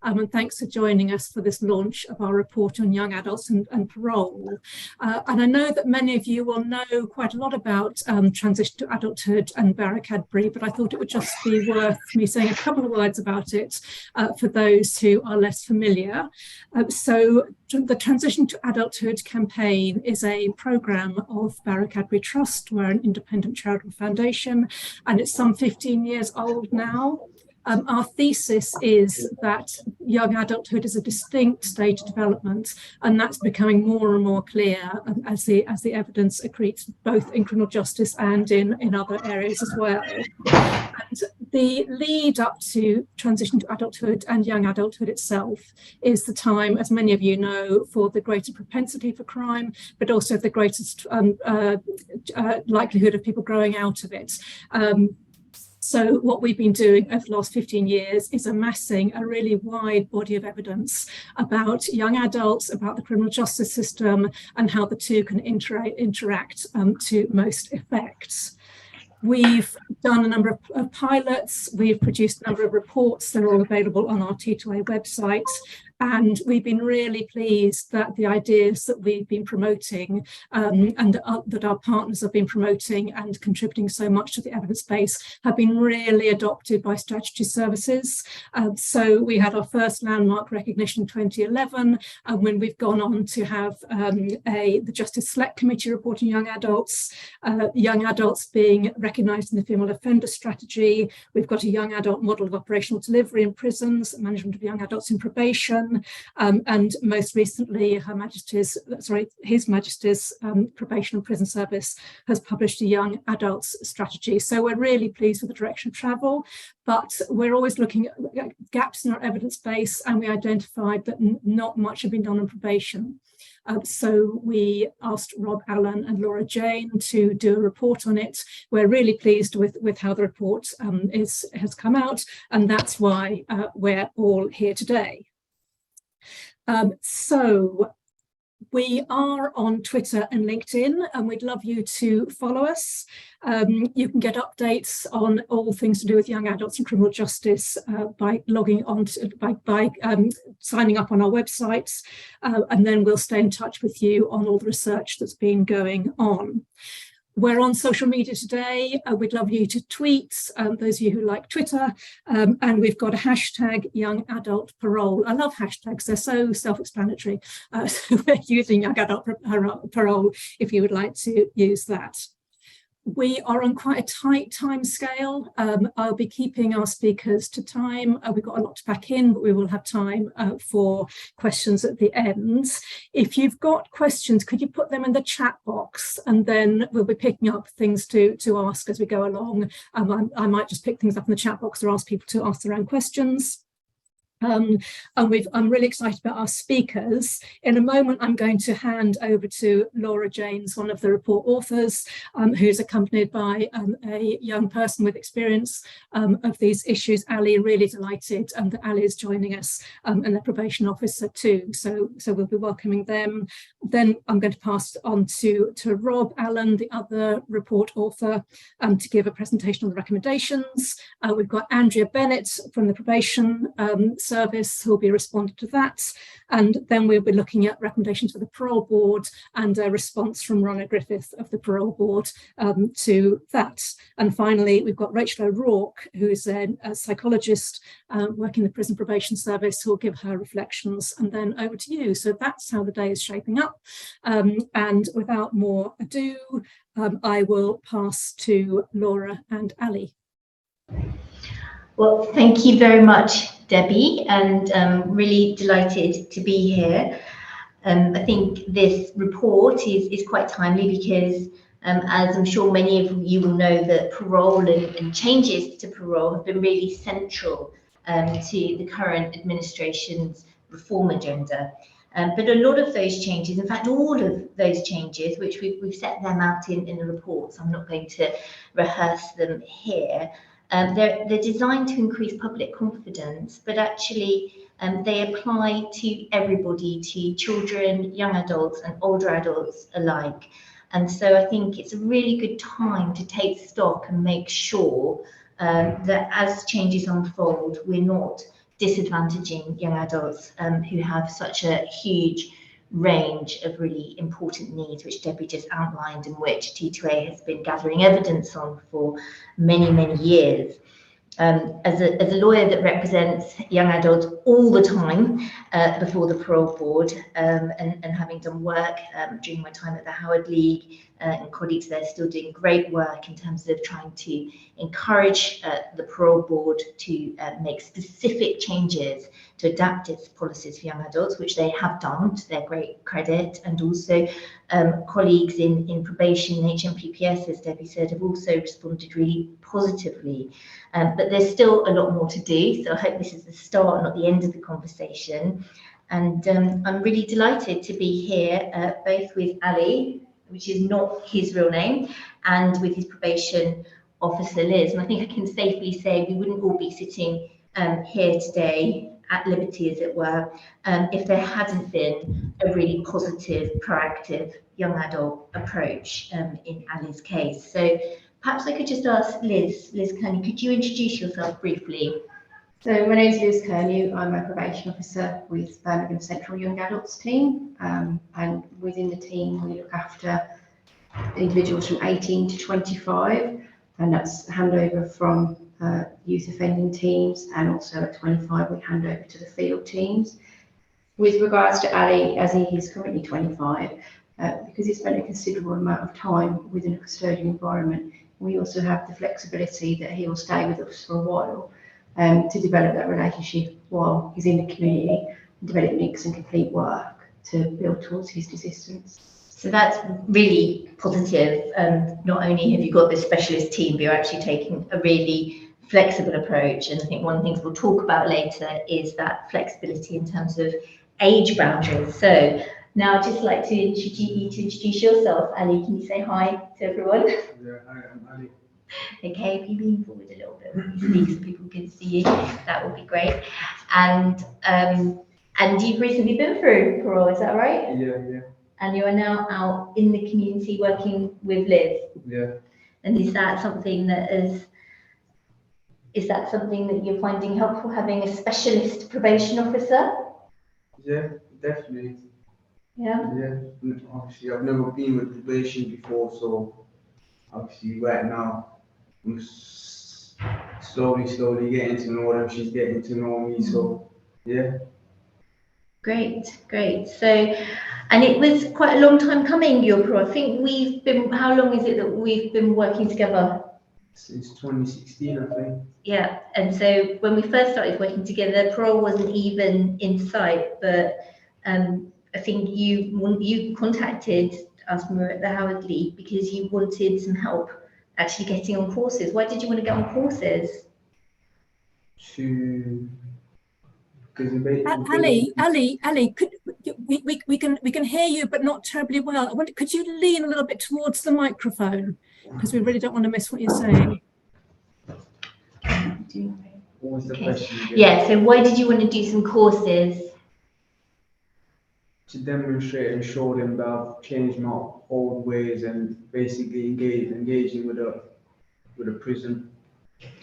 and thanks for joining us for this launch of our report on young adults and parole. And I know that many of you will know quite a lot about transition to adulthood and Barra Cadbury, but I thought it would just be worth me saying a couple of words about it for those who are less familiar. So the Transition to Adulthood campaign is a programme of Barra Cadbury Trust. We're an independent charitable foundation, and it's some 15 years old now. Our thesis is that young adulthood is a distinct stage of development, and that's becoming more and more clear as the evidence accretes both in criminal justice and in other areas as well. And the lead up to transition to adulthood and young adulthood itself is the time, as many of you know, for the greater propensity for crime, but also the greatest likelihood of people growing out of it. So what we've been doing over the last 15 years is amassing a really wide body of evidence about young adults, about the criminal justice system, and how the two can interact to most effect. We've done a number of pilots, we've produced a number of reports, they're all available on our T2A website, and we've been really pleased that the ideas that we've been promoting and that our partners have been promoting and contributing so much to the evidence base have been really adopted by statutory services. So we had our first landmark recognition in 2011, when we've gone on to have the Justice Select Committee reporting young adults being recognised in the female offender strategy. We've got a young adult model of operational delivery in prisons, management of young adults in probation, and most recently His Majesty's Probation and Prison Service has published a young adults strategy. So we're really pleased with the direction of travel, but we're always looking at gaps in our evidence base, and we identified that not much had been done on probation. So we asked Rob Allen and Laura Jane to do a report on it. We're really pleased with how the report has come out, and that's why we're all here today. So we are on Twitter and LinkedIn, and we'd love you to follow us. You can get updates on all things to do with young adults and criminal justice by logging on by signing up on our websites, and then we'll stay in touch with you on all the research that's been going on. We're on social media today. We'd love you to tweet, those of you who like Twitter, and we've got a hashtag young adult parole. I love hashtags, they're so self-explanatory. So we're using young adult parole if you would like to use that. We are on quite a tight time scale. I'll be keeping our speakers to time. We've got a lot to pack in, but we will have time for questions at the end. If you've got questions, could you put them in the chat box, and then we'll be picking up things to ask as we go along. I might just pick things up in the chat box or ask people to ask their own questions. And I'm really excited about our speakers. In a moment, I'm going to hand over to Laura James, one of the report authors, who's accompanied by a young person with experience of these issues, Ali. Really delighted that Ali is joining us, and the probation officer too. So we'll be welcoming them. Then I'm going to pass on to Rob Allen, the other report author, to give a presentation on the recommendations. We've got Andrea Bennett from the probation service who will be responding to that, and then we'll be looking at recommendations for the parole board and a response from Ronno Griffiths of the parole board to that. And finally, we've got Rachel O'Rourke, who is a psychologist working in the prison probation service, who will give her reflections, and then over to you. So that's how the day is shaping up, and without more ado, I will pass to Laura and Ali. Well, thank you very much, Debbie, and really delighted to be here. I think this report is quite timely because, as I'm sure many of you will know, that parole and changes to parole have been really central to the current administration's reform agenda. But a lot of those changes, in fact, all of those changes, which we've set them out in the report, so I'm not going to rehearse them here, they're designed to increase public confidence, but actually they apply to everybody, to children, young adults and older adults alike. And so I think it's a really good time to take stock and make sure that as changes unfold, we're not disadvantaging young adults who have such a huge range of really important needs, which Debbie just outlined and which T2A has been gathering evidence on for many, many years. As a lawyer that represents young adults all the time before the Parole Board, and having done work during my time at the Howard League, and colleagues there still doing great work in terms of trying to encourage the Parole Board to make specific changes to adapt its policies for young adults, which they have done to their great credit, and also colleagues in probation and HCPC, as Debbie said, have also responded really positively. But there's still a lot more to do, so I hope this is the start, not the end of the conversation. And I'm really delighted to be here, both with Ali, which is not his real name, and with his probation officer, Liz. And I think I can safely say we wouldn't all be sitting here today at liberty, as it were, if there hadn't been a really positive, proactive young adult approach in Ali's case. So perhaps I could just ask Liz Kearney, could you introduce yourself briefly? So my name is Liz Kearney. I'm a probation officer with Birmingham Central Young Adults team, and within the team we look after individuals from 18 to 25, and that's handover from youth offending teams, and also at 25 we hand over to the field teams. With regards to Ali, as he is currently 25, because he spent a considerable amount of time within a custodial environment, we also have the flexibility that he will stay with us for a while to develop that relationship while he's in the community and develop mix and complete work to build towards his desistance. So that's really positive. Not only have you got this specialist team, but you're actually taking a really flexible approach. And I think one of the things we'll talk about later is that flexibility in terms of age boundaries. So now I'd just like to introduce yourself. Ali, can you say hi to everyone? Yeah, hi, I'm Ali. Okay, if you lean forward a little bit when you speak so people can see you, that would be great. And you've recently been through parole, is that right? Yeah. And you are now out in the community working with Liz. Yeah. And is that something that you're finding helpful, having a specialist probation officer? Yeah, definitely. Yeah. Yeah. Obviously, I've never been with probation before, so obviously right now I'm slowly getting to know them. She's getting to know me, so yeah. Great. So, and it was quite a long time coming, your parole. I think how long is it that we've been working together? Since 2016, I think. Yeah, and so when we first started working together, parole wasn't even in sight, but I think you contacted us when we were at the Howard League because you wanted some help actually getting on courses. Why did you want to get on courses? Ali, we can hear you, but not terribly well. Could you lean a little bit towards the microphone, because we really don't want to miss what you're saying. What was the question again? Yeah, so why did you want to do some courses? To demonstrate and show them that I've changed my old ways and basically engaging with a prison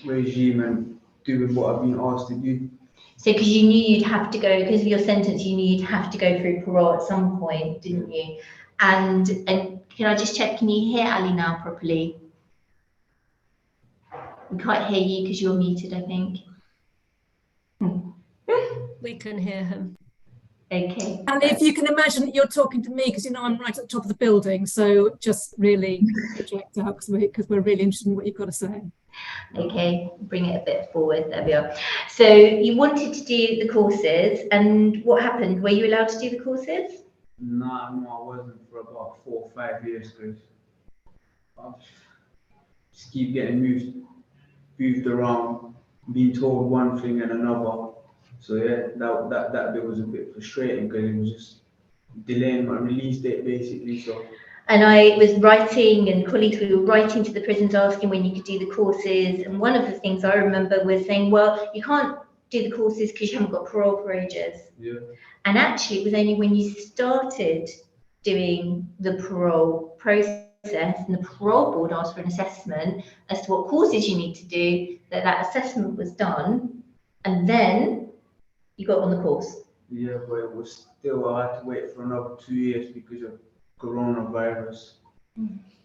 regime and doing what I've been asked to do. So because you knew you'd have to go, because of your sentence, you knew you'd have to go through parole at some point, didn't you? And can I just check, can you hear Ali now properly? We can't hear you because you're muted, I think. We can hear him. Okay. Ali, if you can imagine that you're talking to me, because you know I'm right at the top of the building, so just really project out because we're really interested in what you've got to say. Okay, bring it a bit forward. There we are. So you wanted to do the courses, and what happened? Were you allowed to do the courses? No, I wasn't for about 4 or 5 years because I just keep getting moved around, being told one thing and another. So yeah, that bit was a bit frustrating because it was just delaying my release date basically. So. And I was writing, and colleagues were writing to the prisons asking when you could do the courses. And one of the things I remember was saying, well, you can't do the courses because you haven't got parole for ages. Yeah. And actually, it was only when you started doing the parole process and the parole board asked for an assessment as to what courses you need to do, that assessment was done. And then You got on the course? Yeah, but it was still, I had to wait for another 2 years because of coronavirus.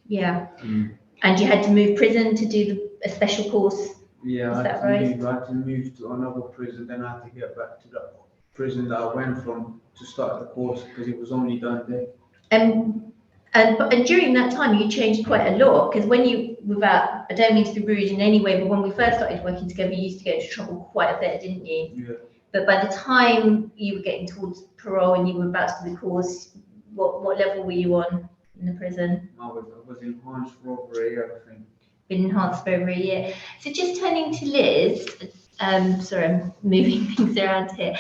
Yeah. Mm. And you had to move prison to do a special course? Yeah, Is I that had to right? move. I had to move to another prison. Then I had to get back to the prison that I went from to start the course because it was only done there. And during that time, you changed quite a lot because when you, without, I don't mean to be rude in any way, but when we first started working together, you used to get into trouble quite a bit, didn't you? Yeah. But by the time you were getting towards parole and you were about to do the course, what level were you on in the prison? I was enhanced for over a year, I think. Been enhanced for over a year. So just turning to Liz, sorry, I'm moving things around here.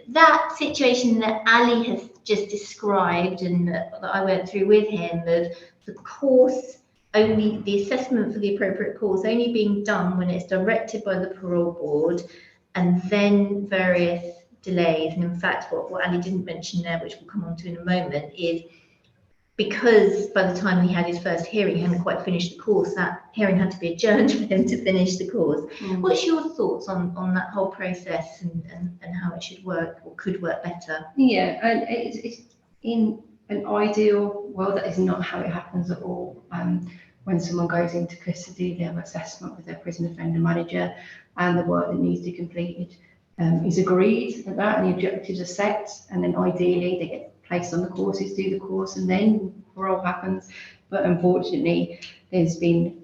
That situation that Ali has just described and that I went through with him, of the course only, the assessment for the appropriate course only being done when it's directed by the parole board, and then various delays. And in fact, what Ali didn't mention there, which we'll come on to in a moment, is because by the time he had his first hearing, he hadn't quite finished the course, that hearing had to be adjourned for him to finish the course. What's your thoughts on that whole process and how it should work or could work better? Yeah, and it's in an ideal world, that is not how it happens at all. When someone goes into custody, they have assessment with their prison offender manager, and the work that needs to be completed is agreed at that, and the objectives are set, and then ideally they get placed on the courses, do the course, and then parole happens. But unfortunately, there's been,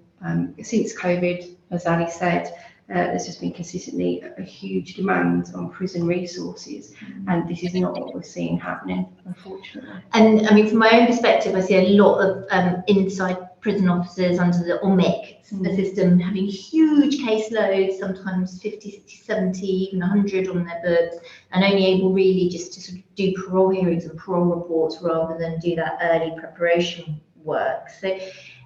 since COVID, as Ali said, there's just been consistently a huge demand on prison resources, and this is not what we're seeing happening, unfortunately. And I mean, from my own perspective, I see a lot of inside prison officers under the OMIC system having huge caseloads, sometimes 50, 60, 70, even 100 on their books, and only able really just to sort of do parole hearings and parole reports rather than do that early preparation work. So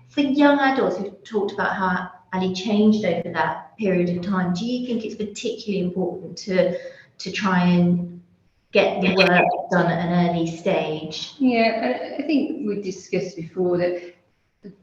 for young adults, we've talked about how Ali changed over that period of time. Do you think it's particularly important to try and get the work done at an early stage? Yeah, I think we discussed before that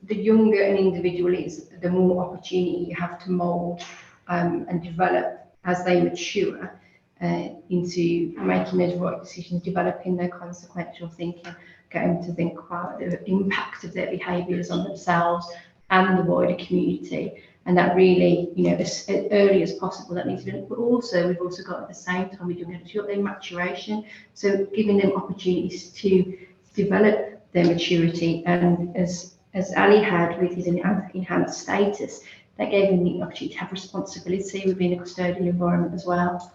the younger an individual is, the more opportunity you have to mould and develop as they mature into making those right decisions, developing their consequential thinking, getting to think about the impact of their behaviours on themselves and the wider community. And that really, as early as possible, that needs to be done. But also, we've also got at the same time, we've got their maturation. So giving them opportunities to develop their maturity. And as Ali had with his enhanced status, that gave him the opportunity to have responsibility within a custodial environment as well.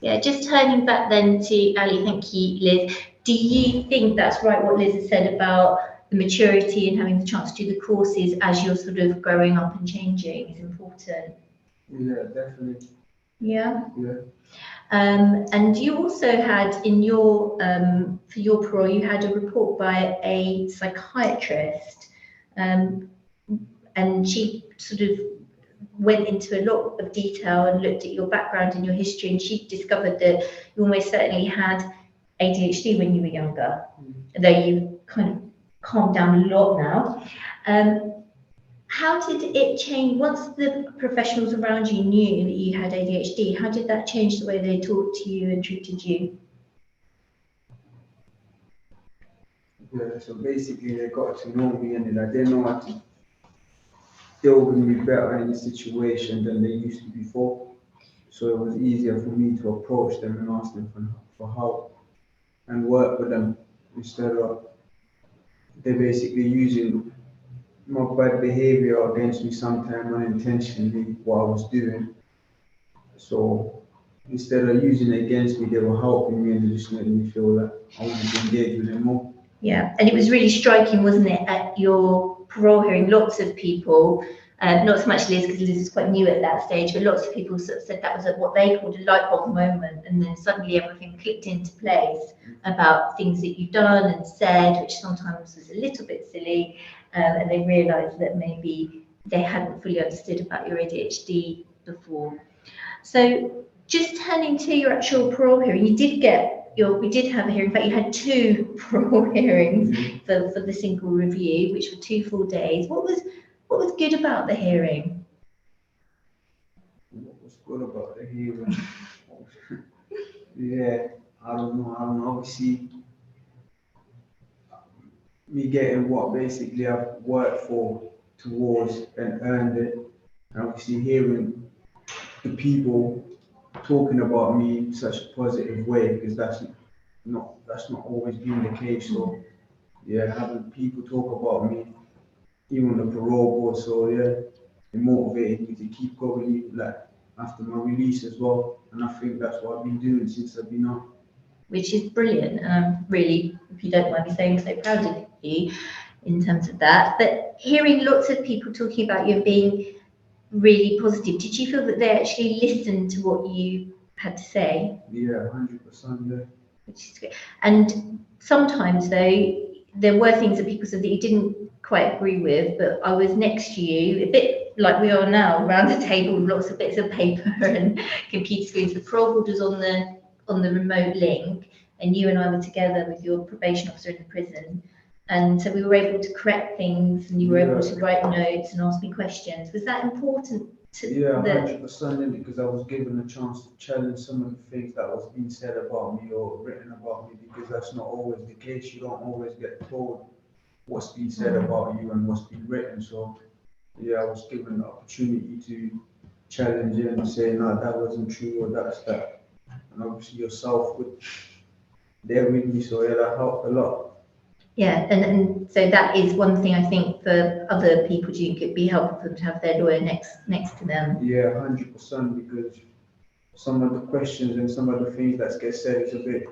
Yeah, just turning back then to Ali, thank you, Liz. Do you think that's right, what Liz has said about the maturity and having the chance to do the courses as you're sort of growing up and changing is important? Yeah, definitely. Yeah. Yeah. And you also had in your for your parole, you had a report by a psychiatrist, and she sort of went into a lot of detail and looked at your background and your history, and she discovered that you almost certainly had ADHD when you were younger, though you kind of calmed down a lot now. How did it change once the professionals around you knew that you had ADHD? How did that change the way they talked to you and treated you? Yeah, so basically they got to know me and they know how to deal with me better in the situation than they used to before. So it was easier for me to approach them and ask them for help and work with them instead of they basically using my bad behavior against me sometimes unintentionally what I was doing. So instead of using it against me, they were helping me and just making me feel that I wanted to engage with them more. Yeah, and it was really striking, wasn't it, at your parole hearing, lots of people, not so much Liz, because Liz is quite new at that stage, but lots of people sort of said that was what they called a light bulb moment, and then suddenly everything clicked into place about things that you've done and said, which sometimes was a little bit silly, and they realised that maybe they hadn't fully understood about your ADHD before. So just turning to your actual parole hearing, you did get we did have a hearing. In fact, you had 2 parole hearings for the single review, which were 2 full days. What was good about the hearing? What was good about the hearing? Yeah, I don't know. Obviously, me getting what basically I've worked for towards and earned it, and obviously hearing the people talking about me in such a positive way, because that's not always been the case. So yeah, having people talk about me, even on the parole board, so yeah, it motivated me to keep going, like after my release as well. And I think that's what I've been doing since I've been out. Which is brilliant. And I'm really, if you don't mind me saying, so proud of you in terms of that. But hearing lots of people talking about you and being really positive, did you feel that they actually listened to what you had to say? Yeah, 100%. Yeah. Which is good. And sometimes though, there were things that people said that you didn't quite agree with, but I was next to you, a bit like we are now, around the table with lots of bits of paper and computer screens. The parole board was on the remote link, and you and I were together with your probation officer in the prison. And so we were able to correct things, and you were able to write notes and ask me questions. Was that important to Yeah, 100%, because I was given a chance to challenge some of the things that was being said about me or written about me, because that's not always the case. You don't always get told what's been said about you and what's been written. So yeah, I was given the opportunity to challenge it and say, no, that wasn't true, or that's that. And obviously yourself with there with me, so yeah, that helped a lot. Yeah, and so that is one thing I think for other people, it could be helpful for them to have their lawyer next to them. Yeah, 100%, because some of the questions and some of the things that get said is a bit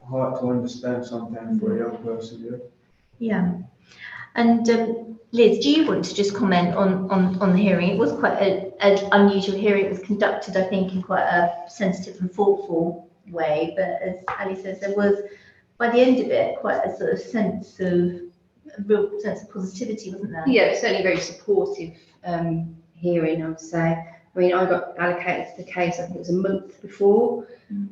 hard to understand sometimes for a young person. Yeah. Yeah. And Liz, do you want to just comment on the hearing? It was quite an unusual hearing. It was conducted, I think, in quite a sensitive and thoughtful way. But as Ali says, there was, by the end of it, quite a sort of real sense of positivity, wasn't there? Yeah, it's certainly very supportive hearing, I would say. I mean, I got allocated to the case, I think it was a month before,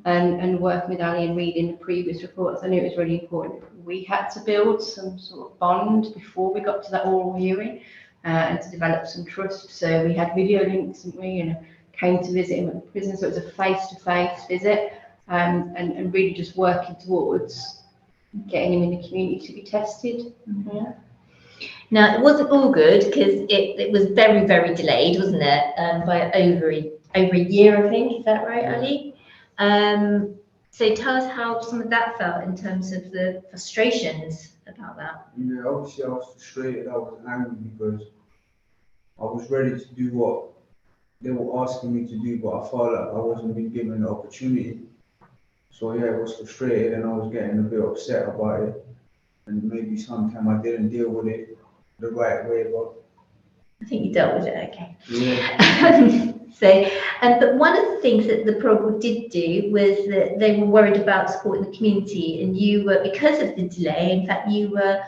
and working with Ali and reading the previous reports, I knew it was really important. We had to build some sort of bond before we got to that oral hearing, and to develop some trust. So we had video links, and we came to visit him at the prison, so it was a face-to-face visit, and really just working towards getting him in the community to be tested. Yeah. Now, it wasn't all good because it was very, very delayed, wasn't it? By over a year, I think. Is that right, Ali? So tell us how some of that felt in terms of the frustrations about that. Yeah, obviously I was frustrated, I was angry, because I was ready to do what they were asking me to do, but I felt like I wasn't being given the opportunity. So yeah, I was frustrated and I was getting a bit upset about it. And maybe sometime I didn't deal with it the right way, but I think you dealt with it okay. yeah. But one of the things that the program did do was that they were worried about supporting the community, and you were, because of the delay, in fact, you were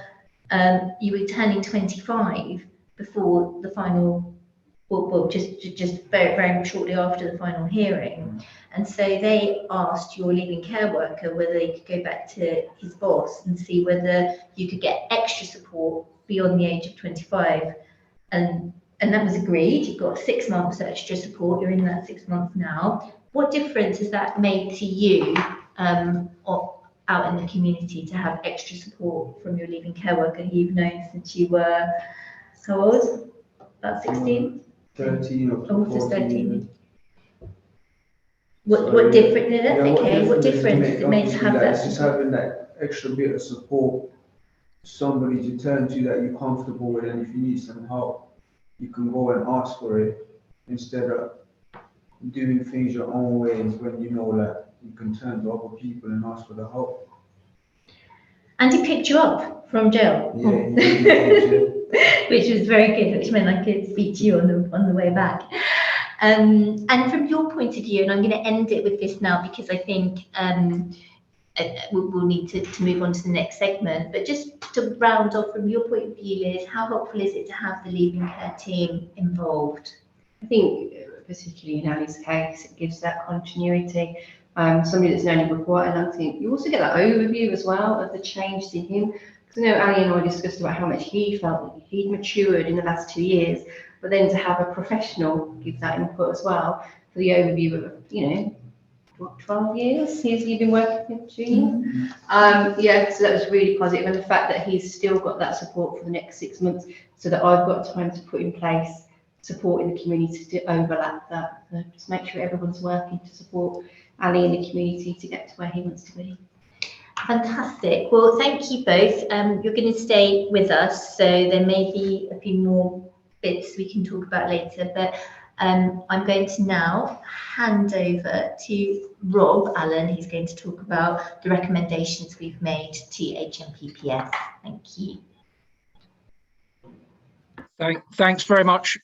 turning 25 before the final, well, just very, very shortly after the final hearing. And so they asked your leaving care worker whether they could go back to his boss and see whether you could get extra support beyond the age of 25. And that was agreed. You've got 6 months extra support. You're in that 6 months now. What difference has that made to you out in the community to have extra support from your leaving care worker who you've known since you were, how old? About 16? 13 or Oh, just 14. 13. What difference? No, that's okay. What difference does it make to have that? It's just having that extra bit of support, somebody to turn to that you're comfortable with, and if you need some help, you can go and ask for it, instead of doing things your own ways when you know that you can turn to other people and ask for the help. And he picked you up from jail. Yeah, he did. Which was very good, which meant I could speak to you on the way back. And from your point of view, and I'm going to end it with this now because I think we'll need to move on to the next segment, but just to round off from your point of view, Liz, how helpful is it to have the leaving care team involved? I think, particularly in Ali's case, it gives that continuity. Somebody that's known him for quite a long time. You also get that overview as well of the changes in him. Because I know Ali and I discussed about how much he felt that he'd matured in the last 2 years, but then to have a professional give that input as well for the overview of, what, 12 years you've been working with Julian. Yeah, so that was really positive, and the fact that he's still got that support for the next 6 months, so that I've got time to put in place support in the community to overlap that, just make sure everyone's working to support Ali in the community to get to where he wants to be. Fantastic. Well, thank you both. You're going to stay with us, so there may be a few more bits we can talk about later, but I'm going to now hand over to Rob Allen, who's going to talk about the recommendations we've made to HMPPS. Thank you. Thanks very much,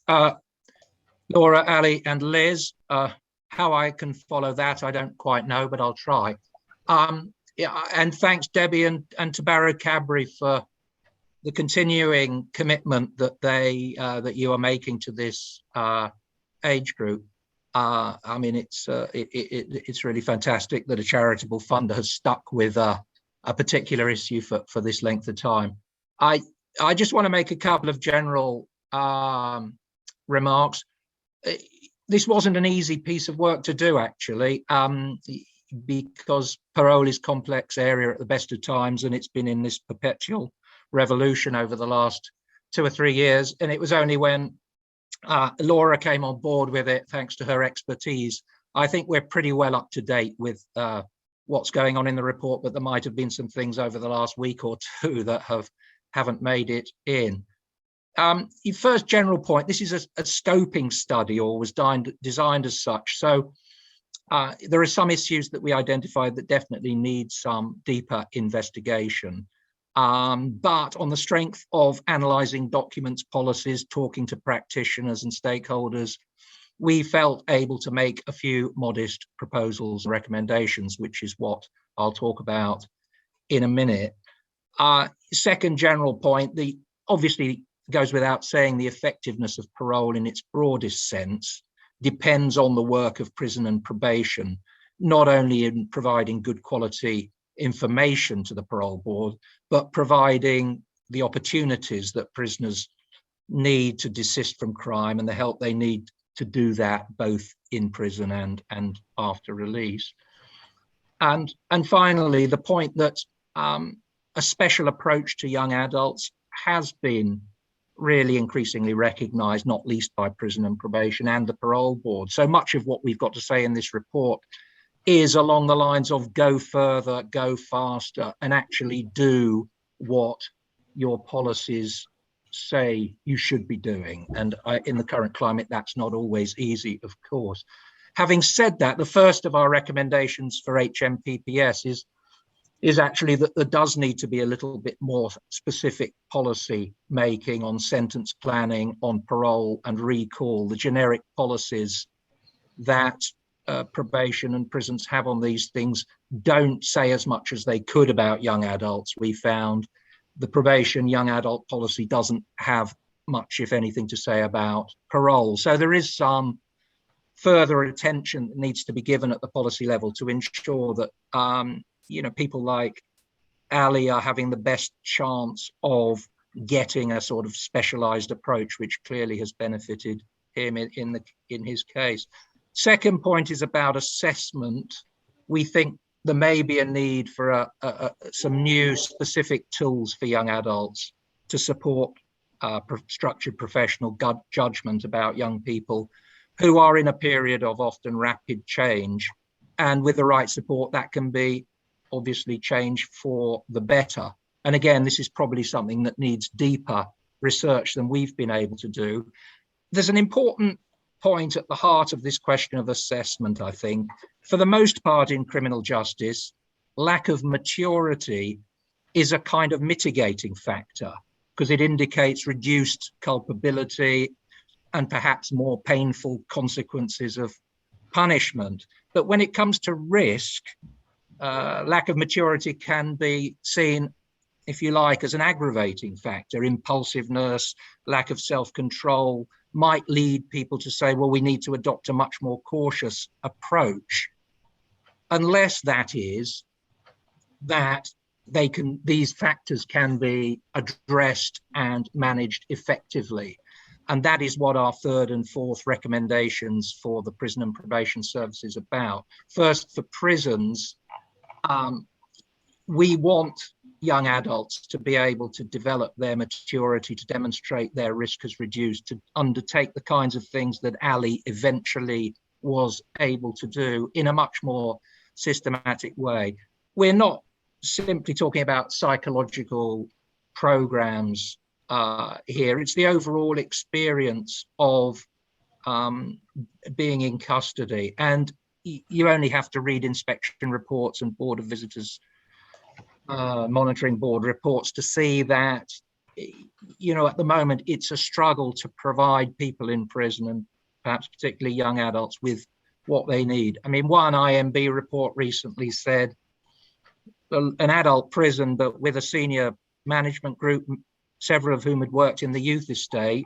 Laura, Ali, and Liz. How I can follow that, I don't quite know, but I'll try. Yeah, and thanks, Debbie and Tabaro Cabri, for the continuing commitment that that you are making to this age group. I mean, it's really fantastic that a charitable funder has stuck with a particular issue for this length of time. I just want to make a couple of general remarks. This wasn't an easy piece of work to do, actually, because parole is a complex area at the best of times, and it's been in this perpetual revolution over the last 2 or 3 years. And it was only when Laura came on board with it, thanks to her expertise. I think we're pretty well up to date with what's going on in the report, but there might have been some things over the last week or two that haven't made it in. Your first general point, this is a scoping study, or was designed as such. So there are some issues that we identified that definitely need some deeper investigation. But on the strength of analysing documents, policies, talking to practitioners and stakeholders, we felt able to make a few modest proposals and recommendations, which is what I'll talk about in a minute. Second general point, obviously goes without saying, the effectiveness of parole in its broadest sense depends on the work of prison and probation, not only in providing good quality information to the parole board, but providing the opportunities that prisoners need to desist from crime and the help they need to do that both in prison and after release. And finally, the point that a special approach to young adults has been really increasingly recognised, not least by prison and probation and the parole board. So much of what we've got to say in this report is along the lines of go further, go faster, and actually do what your policies say you should be doing. And in the current climate, that's not always easy, of course. Having said that, the first of our recommendations for HMPPS is actually that there does need to be a little bit more specific policy making on sentence planning, on parole and recall. The generic policies that probation and prisons have on these things don't say as much as they could about young adults. We found the probation young adult policy doesn't have much, if anything, to say about parole. So there is some further attention that needs to be given at the policy level to ensure that people like Ali are having the best chance of getting a sort of specialized approach, which clearly has benefited him in his case. Second point is about assessment. We think there may be a need for some new specific tools for young adults to support structured professional judgment about young people who are in a period of often rapid change. And with the right support, that can be obviously change for the better. And again, this is probably something that needs deeper research than we've been able to do. There's an important point at the heart of this question of assessment, I think. For the most part in criminal justice, lack of maturity is a kind of mitigating factor because it indicates reduced culpability and perhaps more painful consequences of punishment. But when it comes to risk, lack of maturity can be seen, if you like, as an aggravating factor. Impulsiveness, lack of self-control might lead people to say, well, we need to adopt a much more cautious approach, unless that is that these factors can be addressed and managed effectively. And that is what our third and fourth recommendations for the prison and probation service is about. First, for prisons, we want young adults to be able to develop their maturity, to demonstrate their risk is reduced, to undertake the kinds of things that Ali eventually was able to do in a much more systematic way. We're not simply talking about psychological programs here. It's the overall experience of being in custody. And you only have to read inspection reports and Board of Visitors Monitoring Board reports to see that, you know, at the moment, it's a struggle to provide people in prison, and perhaps particularly young adults, with what they need. I mean, one IMB report recently said an adult prison, but with a senior management group, several of whom had worked in the youth estate,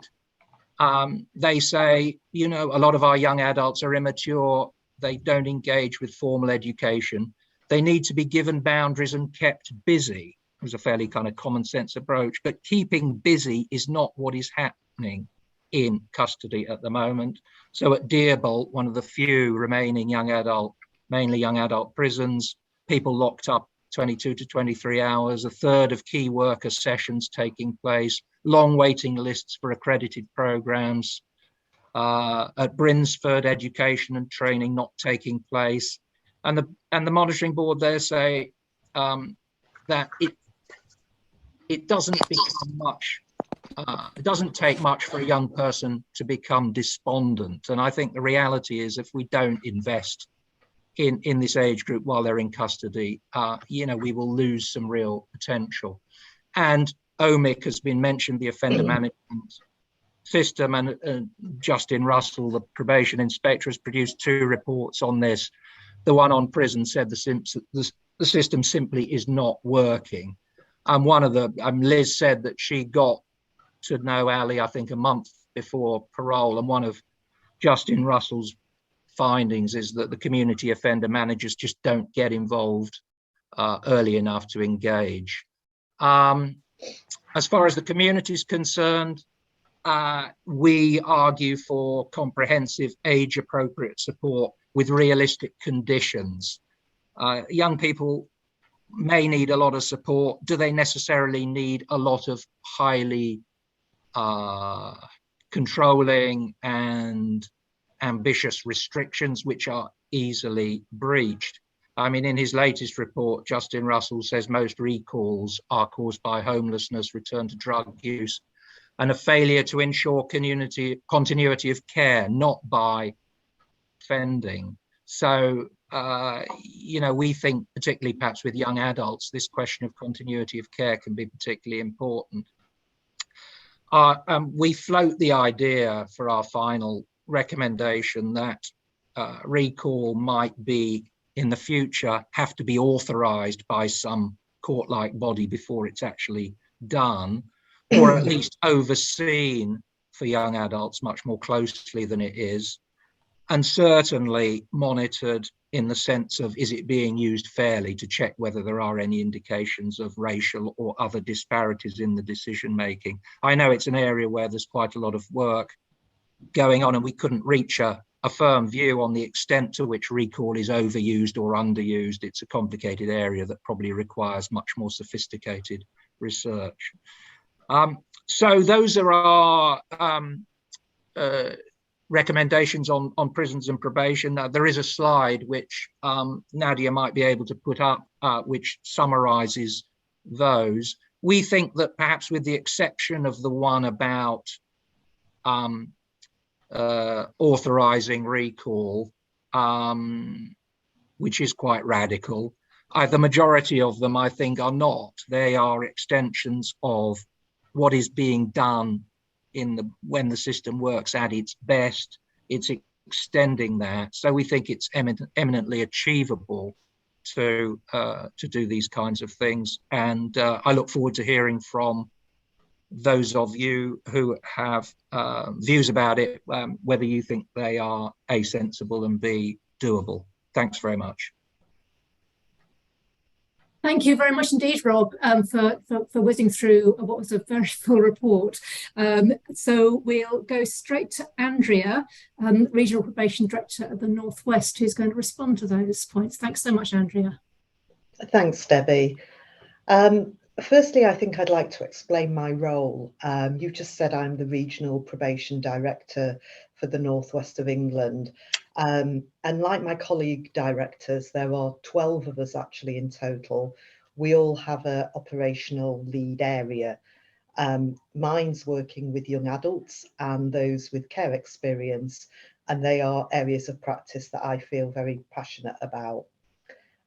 they say, you know, a lot of our young adults are immature. They don't engage with formal education. They need to be given boundaries and kept busy. It was a fairly kind of common sense approach, but keeping busy is not what is happening in custody at the moment. So at Deerbolt, one of the few remaining young adult, mainly young adult prisons, people locked up 22 to 23 hours, a third of key worker sessions taking place, long waiting lists for accredited programs. At Brinsford, education and training not taking place. And the monitoring board there say that it doesn't become much. It doesn't take much for a young person to become despondent. And I think the reality is, if we don't invest in this age group while they're in custody, you know, we will lose some real potential. And OMIC has been mentioned, the offender management system, and Justin Russell, the probation inspector, has produced 2 reports on this. The one on prison said the system simply is not working. And one of the, Liz said that she got to know Ali, I think, a month before parole. And one of Justin Russell's findings is that the community offender managers just don't get involved early enough to engage. As far as the community is concerned, we argue for comprehensive age-appropriate support with realistic conditions. Young people may need a lot of support. Do they necessarily need a lot of highly controlling and ambitious restrictions which are easily breached? I mean, in his latest report, Justin Russell says most recalls are caused by homelessness, return to drug use, and a failure to ensure continuity of care, not by offending. So, you know, we think, particularly perhaps with young adults, this question of continuity of care can be particularly important. We float the idea for our final recommendation that recall might be, in the future, have to be authorised by some court-like body before it's actually done, or at least overseen for young adults much more closely than it is, and certainly monitored in the sense of, is it being used fairly, to check whether there are any indications of racial or other disparities in the decision making. I know it's an area where there's quite a lot of work going on, and we couldn't reach a firm view on the extent to which recall is overused or underused. It's a complicated area that probably requires much more sophisticated research. So those are our recommendations on prisons and probation. There is a slide which Nadia might be able to put up, which summarises those. We think that perhaps with the exception of the one about authorising recall, which is quite radical, the majority of them, I think, are not. They are extensions of what is being done when the system works at its best. It's extending that. So we think it's eminently achievable to do these kinds of things. And I look forward to hearing from those of you who have views about it, whether you think they are A, sensible, and B, doable. Thanks very much. Thank you very much indeed, Rob, for whizzing through what was a very full report. So we'll go straight to Andrea, Regional Probation Director of the North West, who's going to respond to those points. Thanks so much, Andrea. Thanks, Debbie. Firstly, I think I'd like to explain my role. You've just said I'm the Regional Probation Director for the North West of England. And like my colleague directors, there are 12 of us actually in total. We all have an operational lead area. Mine's working with young adults and those with care experience, and they are areas of practice that I feel very passionate about.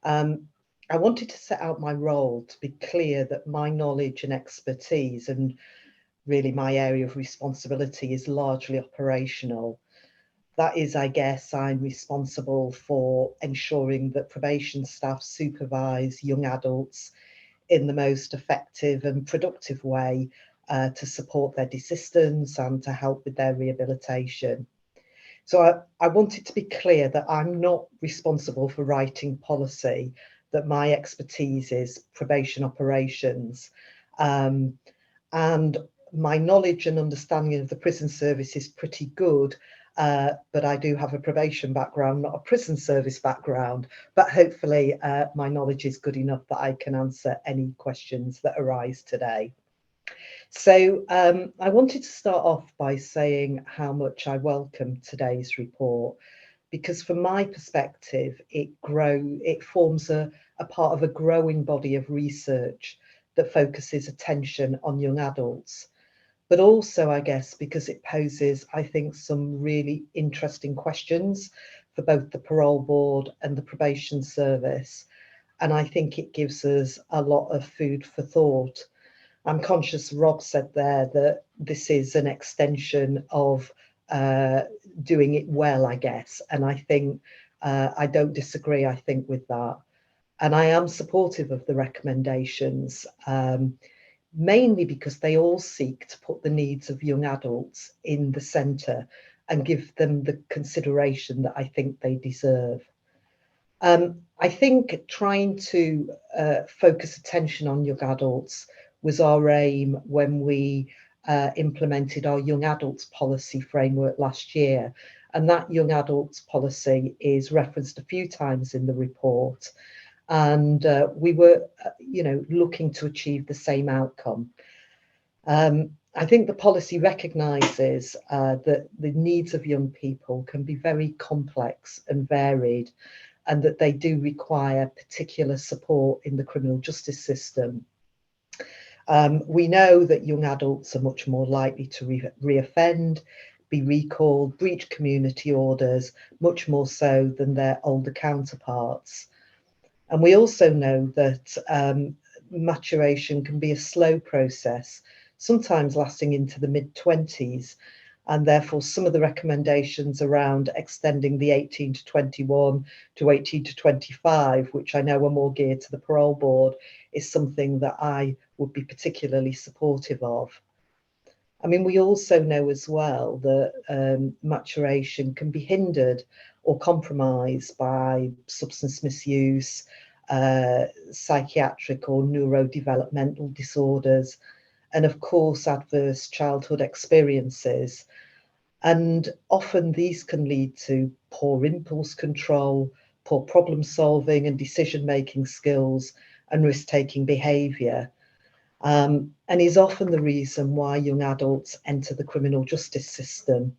I wanted to set out my role to be clear that my knowledge and expertise, and really my area of responsibility, is largely operational. That is, I guess, I'm responsible for ensuring that probation staff supervise young adults in the most effective and productive way to support their desistance and to help with their rehabilitation. So I wanted to be clear that I'm not responsible for writing policy, that my expertise is probation operations. And my knowledge and understanding of the prison service is pretty good, but I do have a probation background, not a prison service background, but hopefully my knowledge is good enough that I can answer any questions that arise today. So I wanted to start off by saying how much I welcome today's report, because from my perspective, it forms a part of a growing body of research that focuses attention on young adults. But also, I guess, because it poses, I think, some really interesting questions for both the parole board and the probation service. And I think it gives us a lot of food for thought. I'm conscious Rob said there that this is an extension of doing it well, I guess. And I think I don't disagree, I think, with that. And I am supportive of the recommendations, mainly because they all seek to put the needs of young adults in the centre and give them the consideration that I think they deserve. I think trying to focus attention on young adults was our aim when we implemented our young adults policy framework last year. And that young adults policy is referenced a few times in the report. And we were, looking to achieve the same outcome. I think the policy recognises that the needs of young people can be very complex and varied, and that they do require particular support in the criminal justice system. We know that young adults are much more likely to reoffend, be recalled, breach community orders, much more so than their older counterparts. And we also know that maturation can be a slow process, sometimes lasting into the mid-20s, and therefore some of the recommendations around extending the 18 to 21 to 18 to 25, which I know are more geared to the parole board, is something that I would be particularly supportive of. I mean, we also know as well that maturation can be hindered or compromised by substance misuse, psychiatric or neurodevelopmental disorders, and of course, adverse childhood experiences. And often these can lead to poor impulse control, poor problem solving and decision-making skills, and risk-taking behaviour. And is often the reason why young adults enter the criminal justice system.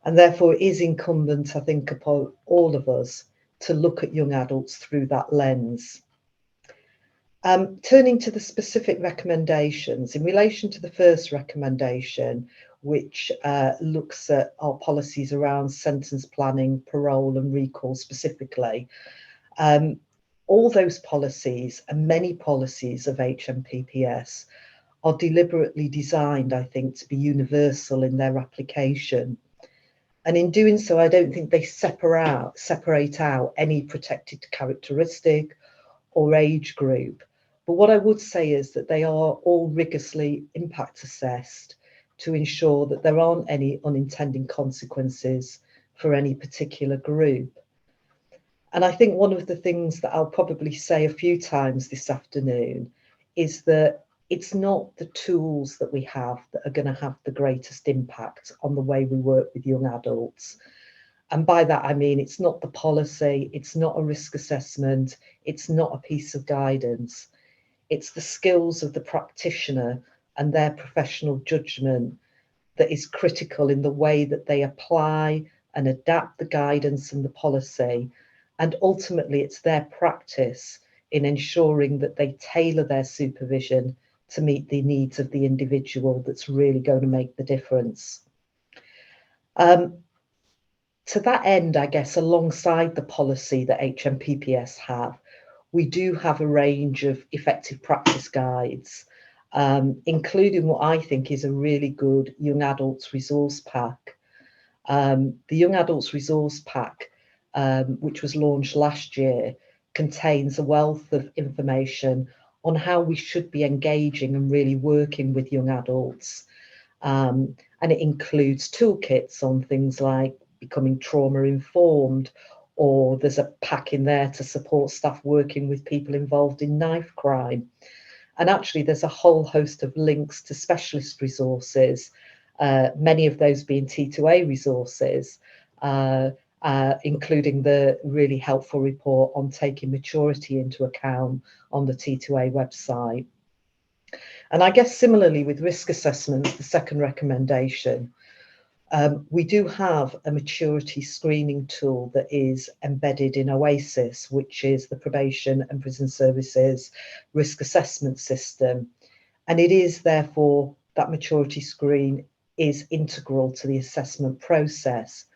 And therefore it is incumbent, I think, upon all of us to look at young adults through that lens. Turning to the specific recommendations, in relation to the first recommendation, which looks at our policies around sentence planning, parole and recall specifically, all those policies and many policies of HMPPS are deliberately designed, I think, to be universal in their application. And in doing so, I don't think they separate out any protected characteristic or age group. But what I would say is that they are all rigorously impact assessed to ensure that there aren't any unintended consequences for any particular group. And I think one of the things that I'll probably say a few times this afternoon is that it's not the tools that we have that are going to have the greatest impact on the way we work with young adults. And by that, I mean, it's not the policy, it's not a risk assessment, it's not a piece of guidance. It's the skills of the practitioner and their professional judgment that is critical in the way that they apply and adapt the guidance and the policy. And ultimately, it's their practice in ensuring that they tailor their supervision to meet the needs of the individual that's really going to make the difference. To that end, I guess, alongside the policy that HMPPS have, we do have a range of effective practice guides, including what I think is a really good young adults resource pack. The Young Adults Resource Pack, which was launched last year, contains a wealth of information on how we should be engaging and really working with young adults. And it includes toolkits on things like becoming trauma informed, or there's a pack in there to support staff working with people involved in knife crime. And actually, there's a whole host of links to specialist resources, many of those being T2A resources, including the really helpful report on taking maturity into account on the T2A website. And I guess similarly with risk assessments, the second recommendation, we do have a maturity screening tool that is embedded in OASIS, which is the Probation and Prison Services risk assessment system. And it is therefore that maturity screen is integral to the assessment process.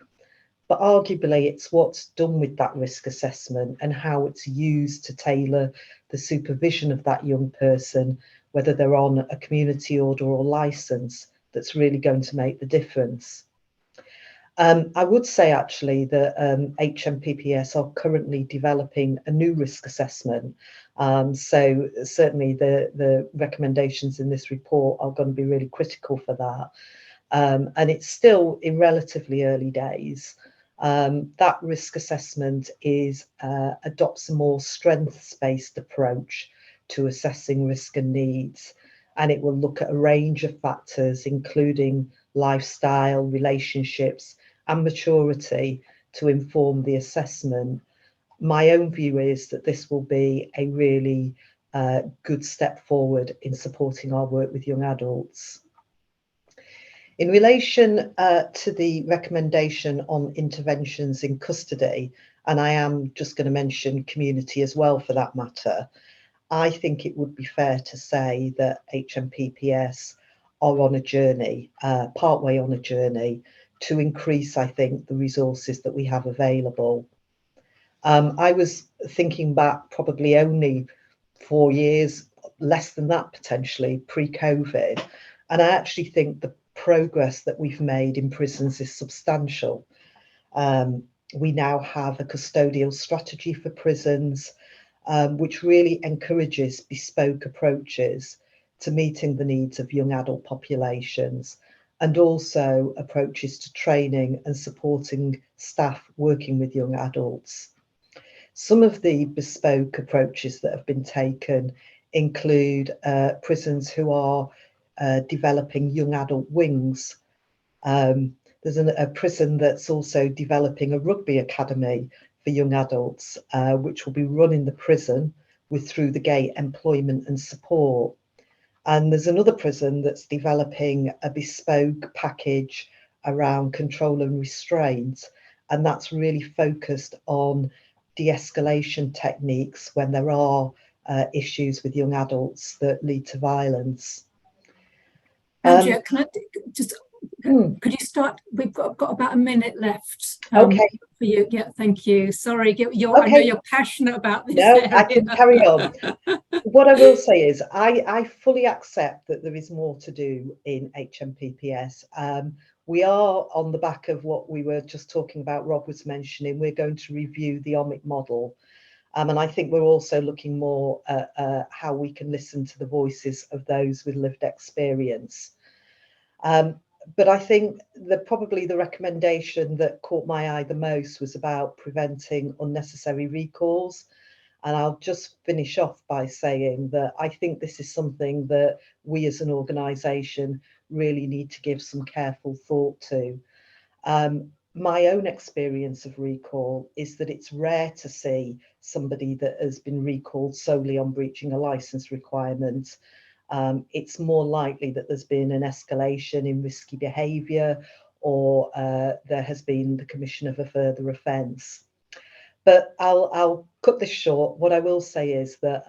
But arguably, it's what's done with that risk assessment and how it's used to tailor the supervision of that young person, whether they're on a community order or license, that's really going to make the difference. I would say actually that HMPPS are currently developing a new risk assessment. So certainly the recommendations in this report are going to be really critical for that. And it's still in relatively early days. That risk assessment adopts a more strengths-based approach to assessing risk and needs. And it will look at a range of factors, including lifestyle, relationships, and maturity to inform the assessment. My own view is that this will be a really good step forward in supporting our work with young adults. In relation to the recommendation on interventions in custody, and I am just going to mention community as well for that matter, I think it would be fair to say that HMPPS are on a journey, partway on a journey, to increase, I think, the resources that we have available. I was thinking back probably only 4 years, less than that potentially, pre-COVID, and I actually think the progress that we've made in prisons is substantial. We now have a custodial strategy for prisons, which really encourages bespoke approaches to meeting the needs of young adult populations, and also approaches to training and supporting staff working with young adults. Some of the bespoke approaches that have been taken include prisons who are developing young adult wings. There's a prison that's also developing a rugby academy for young adults, which will be run in the prison with through the gate employment and support. And there's another prison that's developing a bespoke package around control and restraint, and that's really focused on de-escalation techniques when there are issues with young adults that lead to violence. Andrea, can I just, could you start? We've got about a minute left. Okay. For you. Yeah, thank you. Sorry, I know you're passionate about this. No, I can carry on. What I will say is I fully accept that there is more to do in HMPPS. We are on the back of what we were just talking about, Rob was mentioning, we're going to review the OMIC model. And I think we're also looking more at how we can listen to the voices of those with lived experience. But I think probably the recommendation that caught my eye the most was about preventing unnecessary recalls. And I'll just finish off by saying that I think this is something that we as an organisation really need to give some careful thought to. My own experience of recall is that it's rare to see somebody that has been recalled solely on breaching a licence requirement. It's more likely that there's been an escalation in risky behaviour, or there has been the commission of a further offence. But I'll cut this short. What I will say is that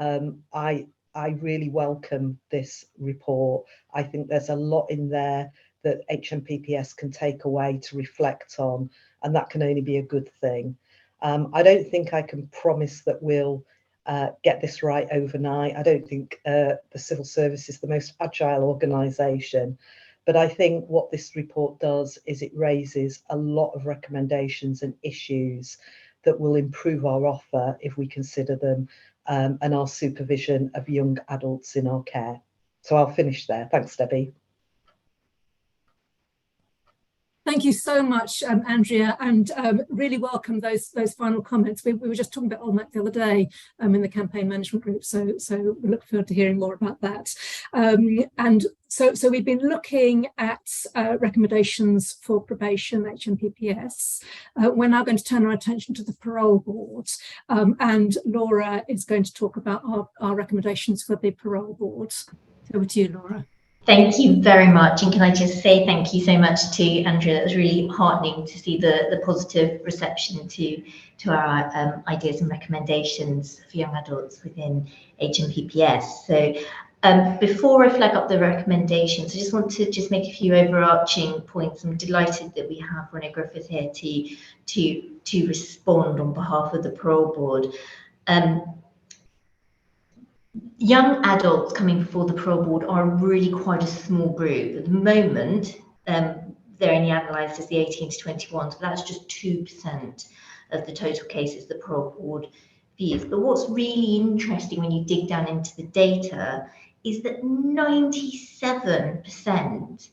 I really welcome this report. I think there's a lot in there that HMPPS can take away to reflect on, and that can only be a good thing. I don't think I can promise that we'll get this right overnight. I don't think the civil service is the most agile organisation, but I think what this report does is it raises a lot of recommendations and issues that will improve our offer if we consider them, and our supervision of young adults in our care. So I'll finish there. Thanks, Debbie. Thank you so much, Andrea, and really welcome those final comments. We were just talking about OLMAC the other day in the campaign management group, so we look forward to hearing more about that. And so we've been looking at recommendations for probation, HMPPS. We're now going to turn our attention to the parole board, and Laura is going to talk about our recommendations for the parole board. Over to you, Laura. Thank you very much. And can I just say thank you so much to Andrea. It was really heartening to see the positive reception to our ideas and recommendations for young adults within HMPPS. So before I flag up the recommendations, I just want to make a few overarching points. I'm delighted that we have Ronno Griffiths here to respond on behalf of the parole board. Young adults coming before the parole board are really quite a small group. At the moment, they're only analysed as the 18 to 21, so that's just 2% of the total cases the parole board views. But what's really interesting when you dig down into the data is that 97%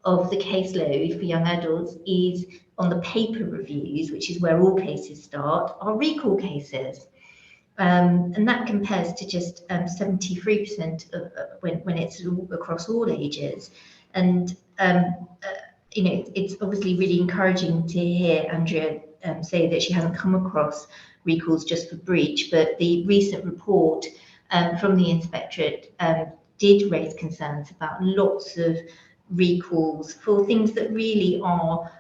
of the caseload for young adults is on the paper reviews, which is where all cases start, are recall cases. And that compares to just 73% when it's across all ages. And you know, it's obviously really encouraging to hear Andrea say that she hasn't come across recalls just for breach, but the recent report from the inspectorate did raise concerns about lots of recalls for things that really are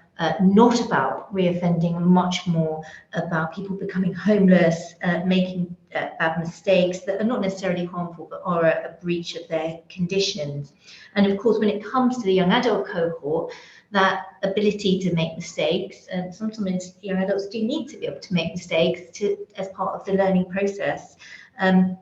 not about reoffending, much more about people becoming homeless, making bad mistakes that are not necessarily harmful, but are a breach of their conditions. And of course, when it comes to the young adult cohort, that ability to make mistakes, and sometimes young adults do need to be able to make mistakes as part of the learning process. And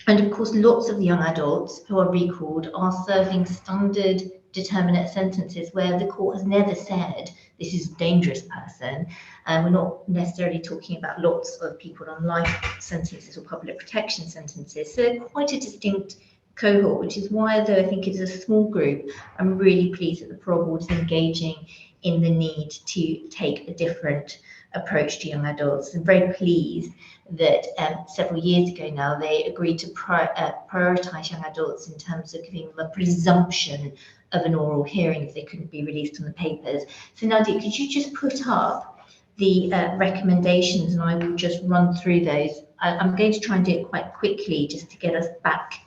of course, lots of the young adults who are recalled are serving standard determinate sentences where the court has never said this is a dangerous person. And we're not necessarily talking about lots of people on life sentences or public protection sentences. So quite a distinct cohort, which is why, though I think it's a small group, I'm really pleased that the parole board is engaging in the need to take a different approach to young adults. I'm very pleased that several years ago now they agreed to prioritise young adults in terms of giving them a presumption of an oral hearing if they couldn't be released on the papers. So Nadia, could you just put up the recommendations and I will just run through those. I'm going to try and do it quite quickly just to get us back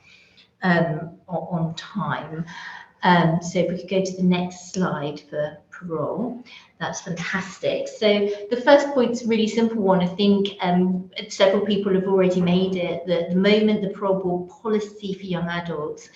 on time. So if we could go to the next slide for parole, that's fantastic. So the first point's a really simple one. I think several people have already made it, that the moment the parole board policy for young adults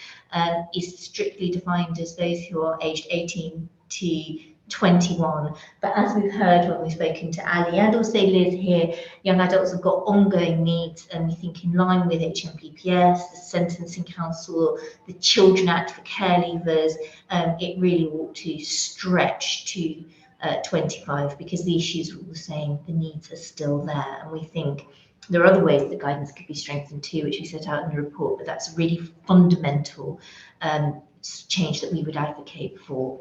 is strictly defined as those who are aged 18 to 21. But as we've heard when we've spoken to Ali and also Liz here, young adults have got ongoing needs, and we think in line with HMPPS, the Sentencing Council, the Children Act for care leavers, it really ought to stretch to 25 because the issues are all the same, the needs are still there, and we think there are other ways that guidance could be strengthened too, which we set out in the report, but that's a really fundamental change that we would advocate for.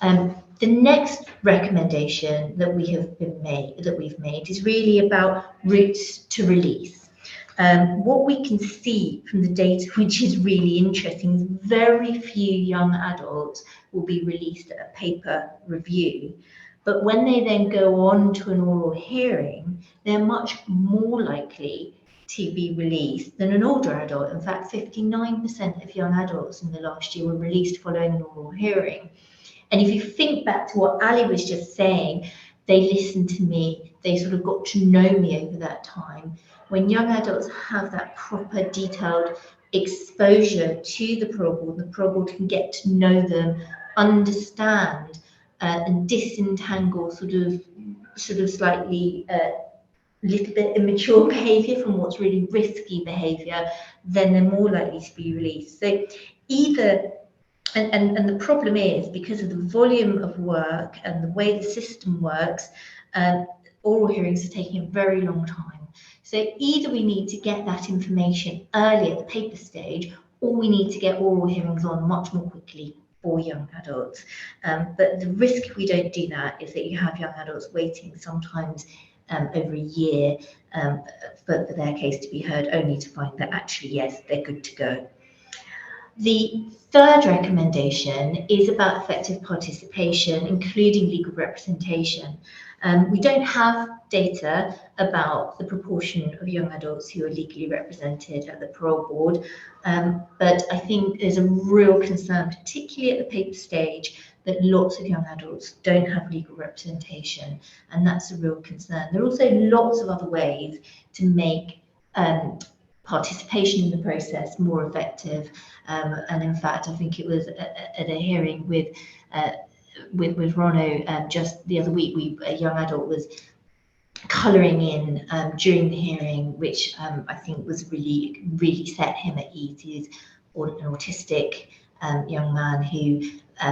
The next recommendation that we've made is really about routes to release. What we can see from the data, which is really interesting, is very few young adults will be released at a paper review. But when they then go on to an oral hearing, they're much more likely to be released than an older adult. In fact, 59% of young adults in the last year were released following an oral hearing. And if you think back to what Ali was just saying, they listened to me, they sort of got to know me over that time. When young adults have that proper detailed exposure to the parole board can get to know them, understand and disentangle sort of slightly little bit immature behaviour from what's really risky behaviour, then they're more likely to be released. So either, and the problem is, because of the volume of work and the way the system works, oral hearings are taking a very long time. So either we need to get that information early at the paper stage, or we need to get oral hearings on much more quickly for young adults. But the risk if we don't do that is that you have young adults waiting sometimes over a year for their case to be heard, only to find that actually, yes, they're good to go. The third recommendation is about effective participation, including legal representation. We don't have data about the proportion of young adults who are legally represented at the parole board, but I think there's a real concern, particularly at the paper stage, that lots of young adults don't have legal representation, and that's a real concern. There are also lots of other ways to make participation in the process more effective, and in fact, I think it was at a hearing with Ronno just the other week, a young adult was colouring in during the hearing, which I think was really set him at ease. He's an autistic young man who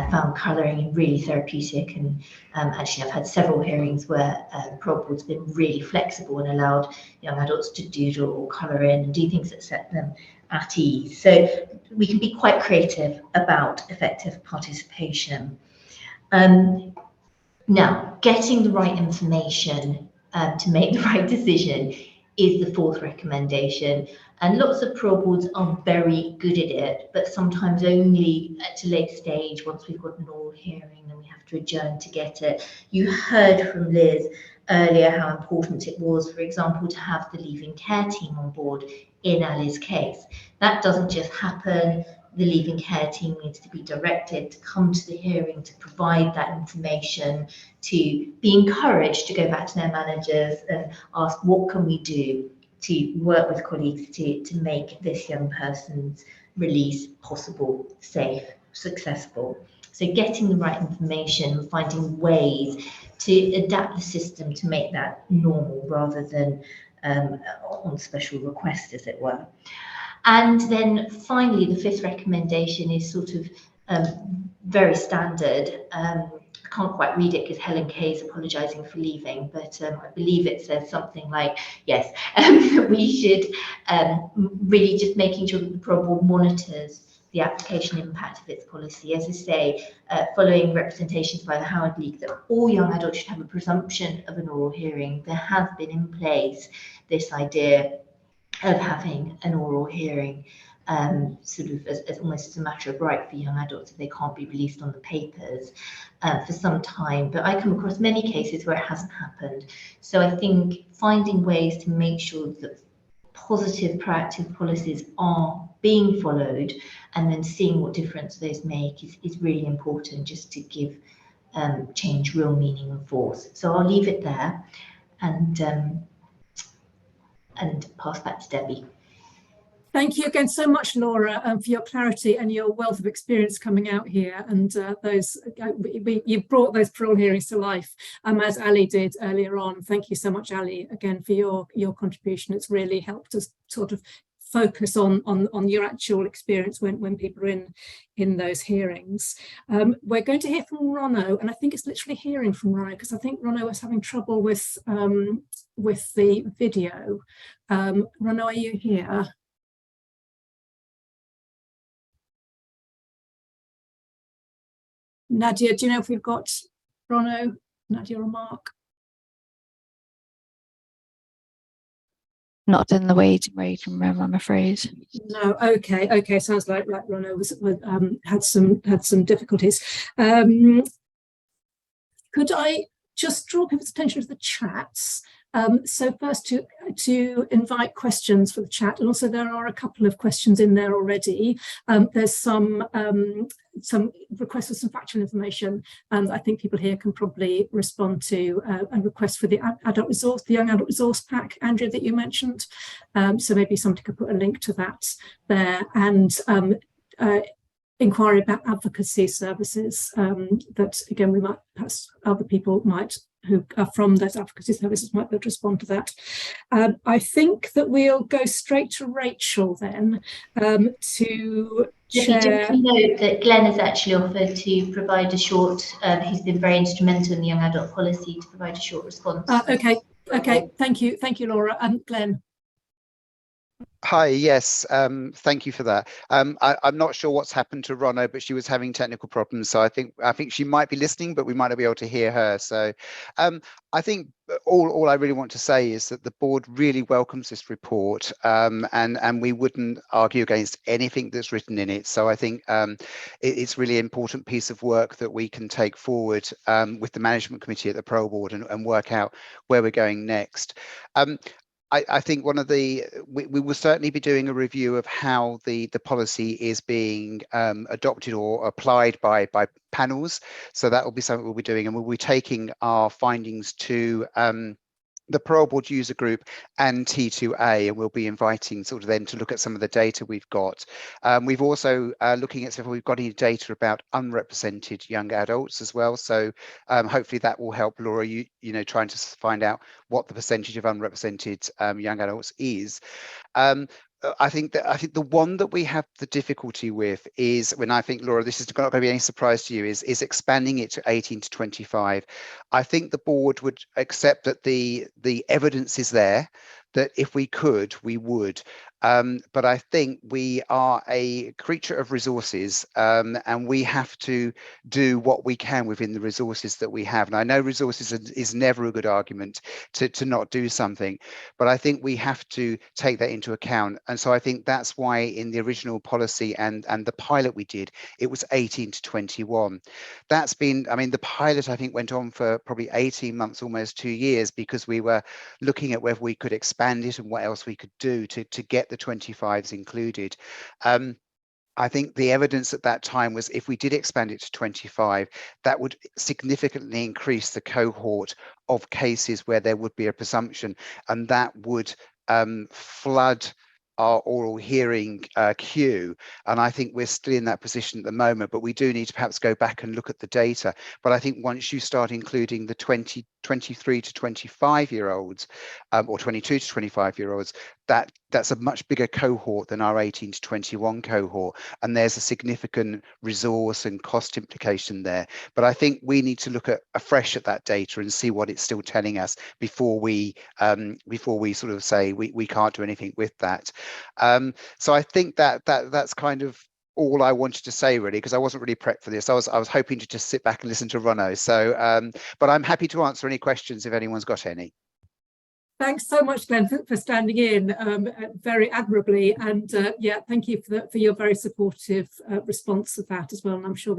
found colouring really therapeutic, and actually I've had several hearings where parole board's been really flexible and allowed young adults to doodle or colour in and do things that set them at ease. So we can be quite creative about effective participation. Now, getting the right information to make the right decision is the fourth recommendation. And lots of parole boards are very good at it, but sometimes only at a late stage, once we've got an oral hearing, then we have to adjourn to get it. You heard from Liz earlier how important it was, for example, to have the leaving care team on board in Ali's case. That doesn't just happen. The leaving care team needs to be directed to come to the hearing, to provide that information, to be encouraged to go back to their managers and ask, what can we do to work with colleagues to make this young person's release possible, safe, successful. So getting the right information, finding ways to adapt the system to make that normal rather than on special request, as it were. And then finally, the fifth recommendation is sort of very standard. I can't quite read it because Helen Kay is apologising for leaving, but I believe it says something like, yes, we should really just making sure that the parole board monitors the application impact of its policy. As I say, following representations by the Howard League that all young adults should have a presumption of an oral hearing, there has been in place this idea of having an oral hearing sort of as almost as a matter of right for young adults if they can't be released on the papers for some time. But I come across many cases where it hasn't happened. So I think finding ways to make sure that positive, proactive policies are being followed and then seeing what difference those make is really important, just to give change real meaning and force. So I'll leave it there and pass back to Debbie. Thank you again so much, Laura, for your clarity and your wealth of experience coming out here. And you brought those parole hearings to life, as Ali did earlier on. Thank you so much, Ali, again, for your contribution. It's really helped us sort of focus on your actual experience when people are in those hearings. We're going to hear from Ronno, and I think it's literally hearing from Ronno because I think Ronno was having trouble with the video. Ronno, are you here? Nadia, do you know if we've got Ronno, Nadia or Mark? Not in the waiting room, I'm afraid. No, okay. Sounds like Ronno had some difficulties. Could I just draw people's attention to the chats? So first to invite questions for the chat, and also there are a couple of questions in there already. There's some requests for some factual information I think people here can probably respond to, a request for the young adult resource pack, Andrea, that you mentioned. So maybe somebody could put a link to that there, and inquiry about advocacy services that again we might, perhaps other people might who are from those advocacy services might be able to respond to that. I think that we'll go straight to Rachel then to share. Just to note that Glenn has actually offered to provide a short, he's been very instrumental in the young adult policy, to provide a short response. Okay, thank you, Laura. Glenn. Hi, yes, thank you for that. I'm not sure what's happened to Ronno, but she was having technical problems, so I think she might be listening, but we might not be able to hear her. So I think all I really want to say is that the board really welcomes this report, and we wouldn't argue against anything that's written in it. So I think it's really an important piece of work that we can take forward with the management committee at the Parole Board and work out where we're going next. I think we will certainly be doing a review of how the policy is being adopted or applied by panels. So that will be something we'll be doing, and we'll be taking our findings to the Parole Board user group and T2A, and we'll be inviting sort of them to look at some of the data we've got. We've also looking at if we've got any data about unrepresented young adults as well. So hopefully that will help Laura, you know, trying to find out what the percentage of unrepresented young adults is. I think the one that we have the difficulty with is, when I think, Laura, this is not going to be any surprise to you, is expanding it to 18 to 25. I think the board would accept that the evidence is there, that if we could, we would. But I think we are a creature of resources, and we have to do what we can within the resources that we have. And I know resources is never a good argument to not do something, but I think we have to take that into account. And so I think that's why in the original policy and the pilot we did, it was 18 to 21. That's been, I mean, the pilot I think went on for probably 18 months, almost 2 years, because we were looking at whether we could expand it and what else we could do to get the 25s included. I think the evidence at that time was if we did expand it to 25, that would significantly increase the cohort of cases where there would be a presumption, and that would flood our oral hearing queue. And I think we're still in that position at the moment, but we do need to perhaps go back and look at the data. But I think once you start including the 23 to 25 year olds or 22 to 25 year olds, that's a much bigger cohort than our 18 to 21 cohort, and there's a significant resource and cost implication there. But I think we need to look afresh at that data and see what it's still telling us before we sort of say we can't do anything with that. So I think that's kind of all I wanted to say, really, because I wasn't really prepped for this. I was hoping to just sit back and listen to Ronno. So but I'm happy to answer any questions if anyone's got any. Thanks so much, Glenn, for standing in very admirably, and yeah, thank you for your very supportive response of that as well. And I'm sure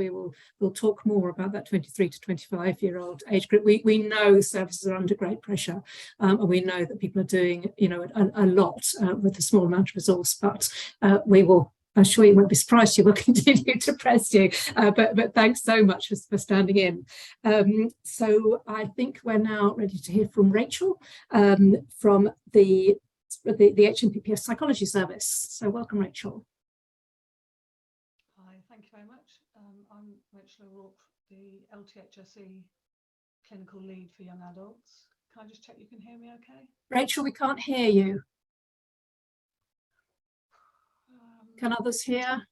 we'll talk more about that 23 to 25 year old age group. We know services are under great pressure, and we know that people are doing, you know, a lot with a small amount of resource. But we will. I'm sure you won't be surprised. You will continue to press you, but thanks so much for standing in. So I think we're now ready to hear from Rachel from the HCPC Psychology Service. So welcome, Rachel. Hi, thank you very much. I'm Rachel O'Rourke, the LTHSE clinical lead for young adults. Can I just check you can hear me okay? Rachel, we can't hear you. Can others hear?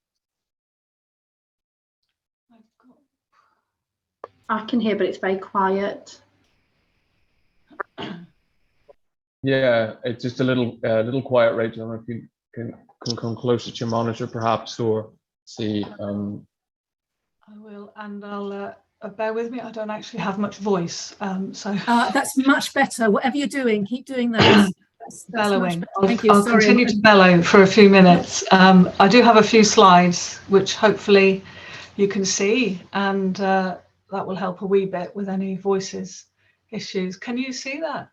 I can hear, but it's very quiet. Yeah, it's just a little quiet, Rachel. I don't know if you can come closer to your monitor, perhaps, or see. I will. and I'll bear with me. I don't actually have much voice, so that's much better. Whatever you're doing, keep doing that. That's bellowing. Thank you. I'll Sorry. continue to bellow for a few minutes. I do have a few slides which hopefully you can see, and that will help a wee bit with any voices issues. Can you see that?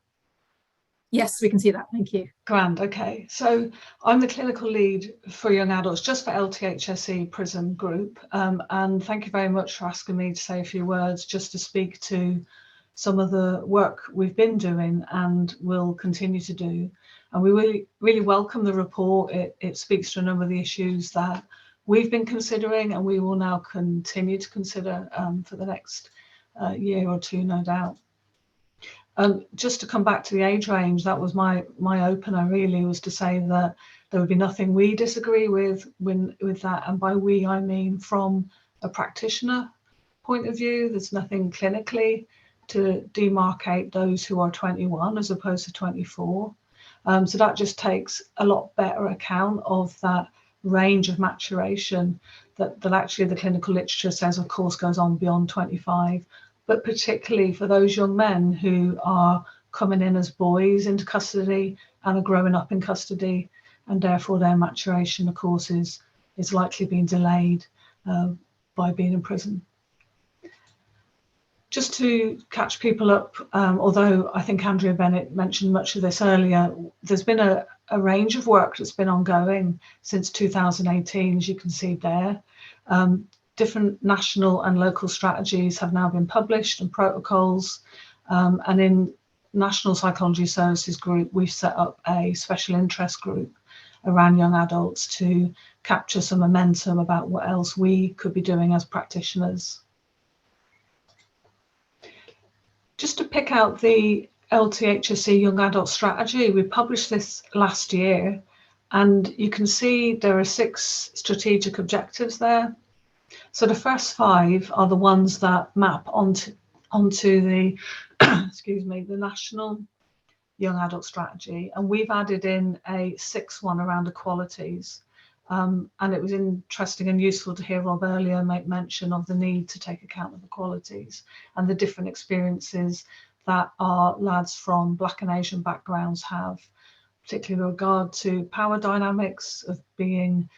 Yes, we can see that. Thank you. Grand. Okay. So I'm the clinical lead for young adults, just for LTHSE Prison Group. And thank you very much for asking me to say a few words just to speak to some of the work we've been doing and will continue to do. And we really welcome the report. It speaks to a number of the issues that we've been considering and we will now continue to consider for the next year or two, no doubt. Just to come back to the age range, that was my opener really, was to say that there would be nothing we disagree with that. And by we, I mean from a practitioner point of view, there's nothing clinically to demarcate those who are 21 as opposed to 24. So that just takes a lot better account of that range of maturation that actually the clinical literature says, of course, goes on beyond 25. But particularly for those young men who are coming in as boys into custody and are growing up in custody, and therefore their maturation, of course, is likely being delayed by being in prison. Just to catch people up, although I think Andrea Bennett mentioned much of this earlier, there's been a range of work that's been ongoing since 2018, as you can see there. Different national and local strategies have now been published and protocols. And in National Psychology Services Group, we've set up a special interest group around young adults to capture some momentum about what else we could be doing as practitioners. Just to pick out the LTHSE Young Adult Strategy, we published this last year, and you can see there are 6 strategic objectives there. So the first 5 are the ones that map onto the excuse me, the National Young Adult Strategy, and we've added in a 6th one around equalities. And it was interesting and useful to hear Rob earlier make mention of the need to take account of equalities and the different experiences that our lads from Black and Asian backgrounds have, particularly with regard to power dynamics of being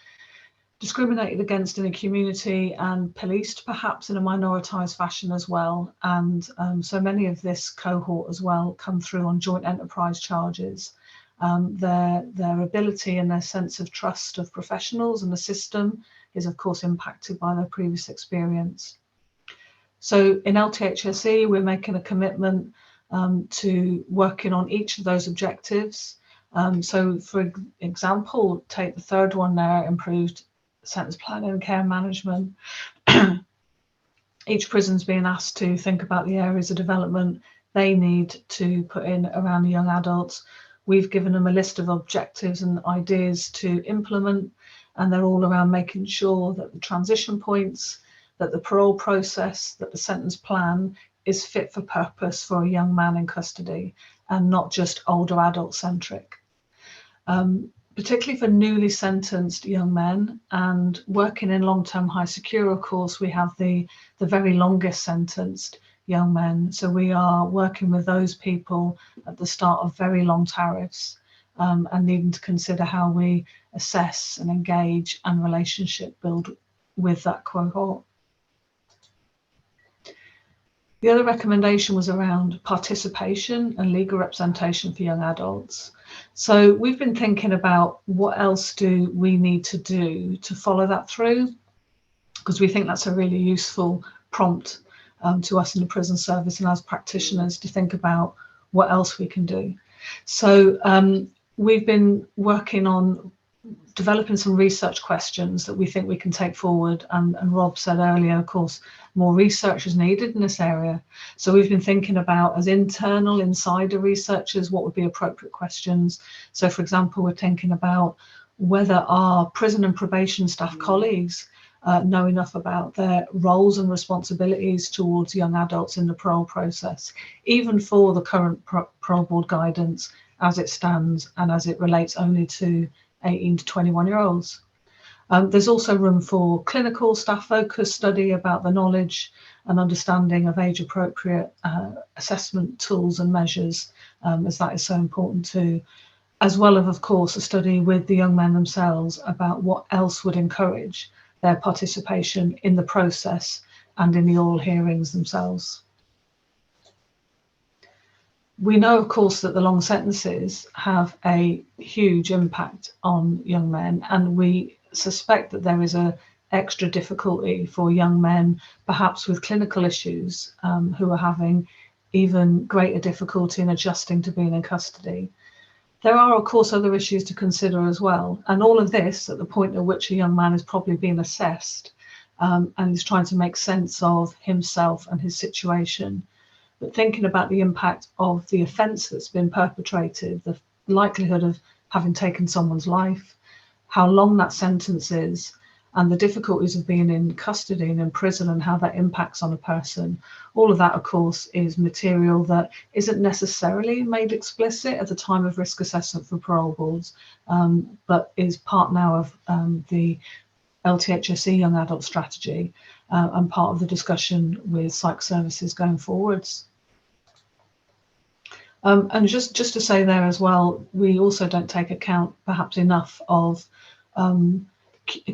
discriminated against in a community and policed perhaps in a minoritized fashion as well. And so many of this cohort as well come through on joint enterprise charges. Their ability and their sense of trust of professionals and the system is of course impacted by their previous experience. So in LTHSE, we're making a commitment to working on each of those objectives. So for example, take the 3rd one there, improved sentence planning and care management. Each prison's being asked to think about the areas of development they need to put in around the young adults. We've given them a list of objectives and ideas to implement, and they're all around making sure that the transition points, that the parole process, that the sentence plan is fit for purpose for a young man in custody and not just older adult centric. Particularly for newly sentenced young men and working in long-term high secure, of course, we have the very longest sentenced young men. So we are working with those people at the start of very long tariffs and needing to consider how we assess and engage and relationship build with that cohort. The other recommendation was around participation and legal representation for young adults. So we've been thinking about what else do we need to do to follow that through, because we think that's a really useful prompt to us in the prison service and as practitioners to think about what else we can do. So we've been working on developing some research questions that we think we can take forward, and Rob said earlier, of course, more research is needed in this area. So we've been thinking about, as internal insider researchers, what would be appropriate questions. So for example, we're thinking about whether our prison and probation staff colleagues know enough about their roles and responsibilities towards young adults in the parole process, even for the current parole board guidance as it stands and as it relates only to 18 to 21-year-olds. There's also room for clinical staff focused study about the knowledge and understanding of age appropriate assessment tools and measures, as that is so important too, as well as, of course, a study with the young men themselves about what else would encourage their participation in the process and in the oral hearings themselves. We know, of course, that the long sentences have a huge impact on young men, and we suspect that there is a extra difficulty for young men, perhaps with clinical issues, who are having even greater difficulty in adjusting to being in custody. There are, of course, other issues to consider as well. And all of this at the point at which a young man is probably being assessed and is trying to make sense of himself and his situation. But thinking about the impact of the offence that's been perpetrated, the likelihood of having taken someone's life, how long that sentence is, and the difficulties of being in custody and in prison and how that impacts on a person. All of that, of course, is material that isn't necessarily made explicit at the time of risk assessment for parole boards, but is part now of the LTHSE young adult strategy and part of the discussion with psych services going forwards. And just to say there as well, we also don't take account perhaps enough of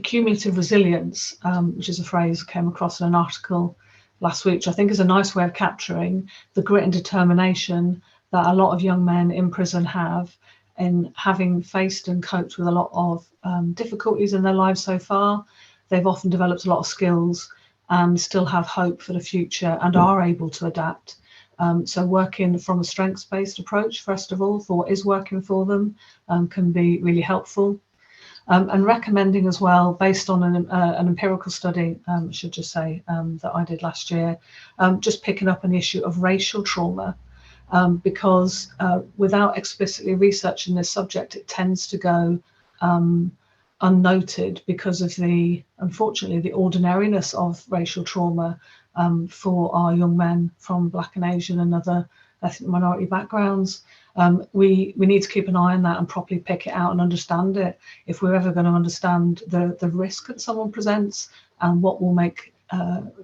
cumulative resilience, which is a phrase I came across in an article last week, which I think is a nice way of capturing the grit and determination that a lot of young men in prison have in having faced and coped with a lot of difficulties in their lives so far. They've often developed a lot of skills and still have hope for the future and are able to adapt. So working from a strengths-based approach, first of all, for what is working for them can be really helpful. And recommending as well, based on an empirical study, I should just say, that I did last year, just picking up an issue of racial trauma, because without explicitly researching this subject, it tends to go unnoted because of the, unfortunately, the ordinariness of racial trauma for our young men from Black and Asian and other ethnic minority backgrounds. We need to keep an eye on that and properly pick it out and understand it if we're ever going to understand the risk that someone presents and what will make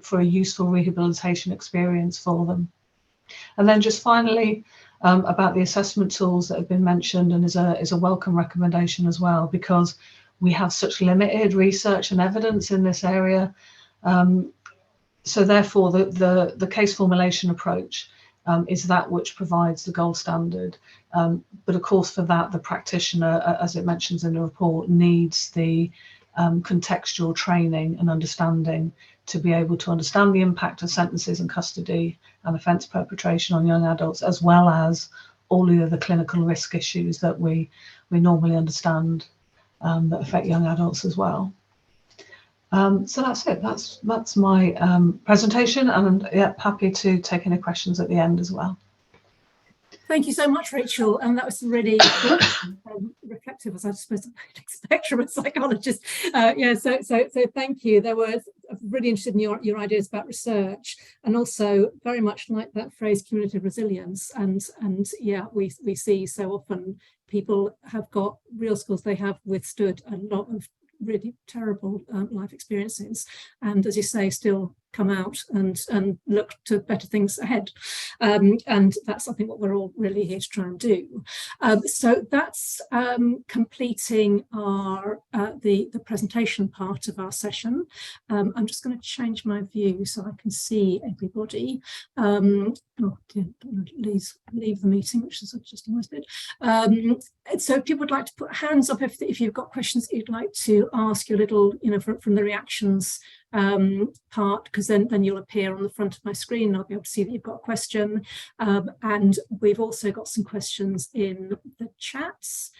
for a useful rehabilitation experience for them. And then just finally, about the assessment tools that have been mentioned, and is a welcome recommendation as well, because we have such limited research and evidence in this area. So therefore, the case formulation approach is that which provides the gold standard. But of course, for that, the practitioner, as it mentions in the report, needs the contextual training and understanding to be able to understand the impact of sentences and custody and offence perpetration on young adults, as well as all the other clinical risk issues that we normally understand that affect young adults as well. So that's it. That's my presentation, and yeah, happy to take any questions at the end as well. Thank you so much, Rachel. And that was really reflective, as I suppose I'd expect from a psychologist. Yeah, so thank you. There was really interested in your ideas about research, and also very much like that phrase, cumulative resilience. And yeah, we see so often people have got real skills. They have withstood a lot of really terrible life experiences, and as you say, still come out and look to better things ahead, and that's I think what we're all really here to try and do. So that's completing our the presentation part of our session. I'm just going to change my view so I can see everybody. Oh dear, don't leave the meeting, which is just a nice bit. So if people would like to put hands up if you've got questions that you'd like to ask, your little, from the reactions part, because then you'll appear on the front of my screen and I'll be able to see that you've got a question. And we've also got some questions in the chats.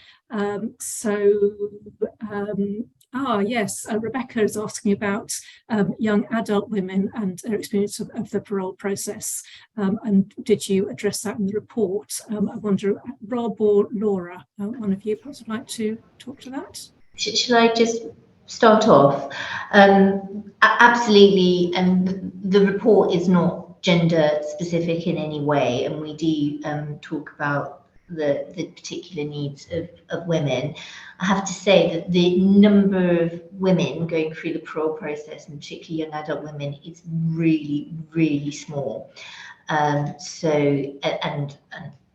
Yes, Rebecca is asking about young adult women and their experience of the parole process. And did you address that in the report? I wonder, Rob or Laura, one of you perhaps would like to talk to that? Shall I just start off? Absolutely, the report is not gender specific in any way, and we do talk about the particular needs of women. I have to say that the number of women going through the parole process, and particularly young adult women, is really, really small. And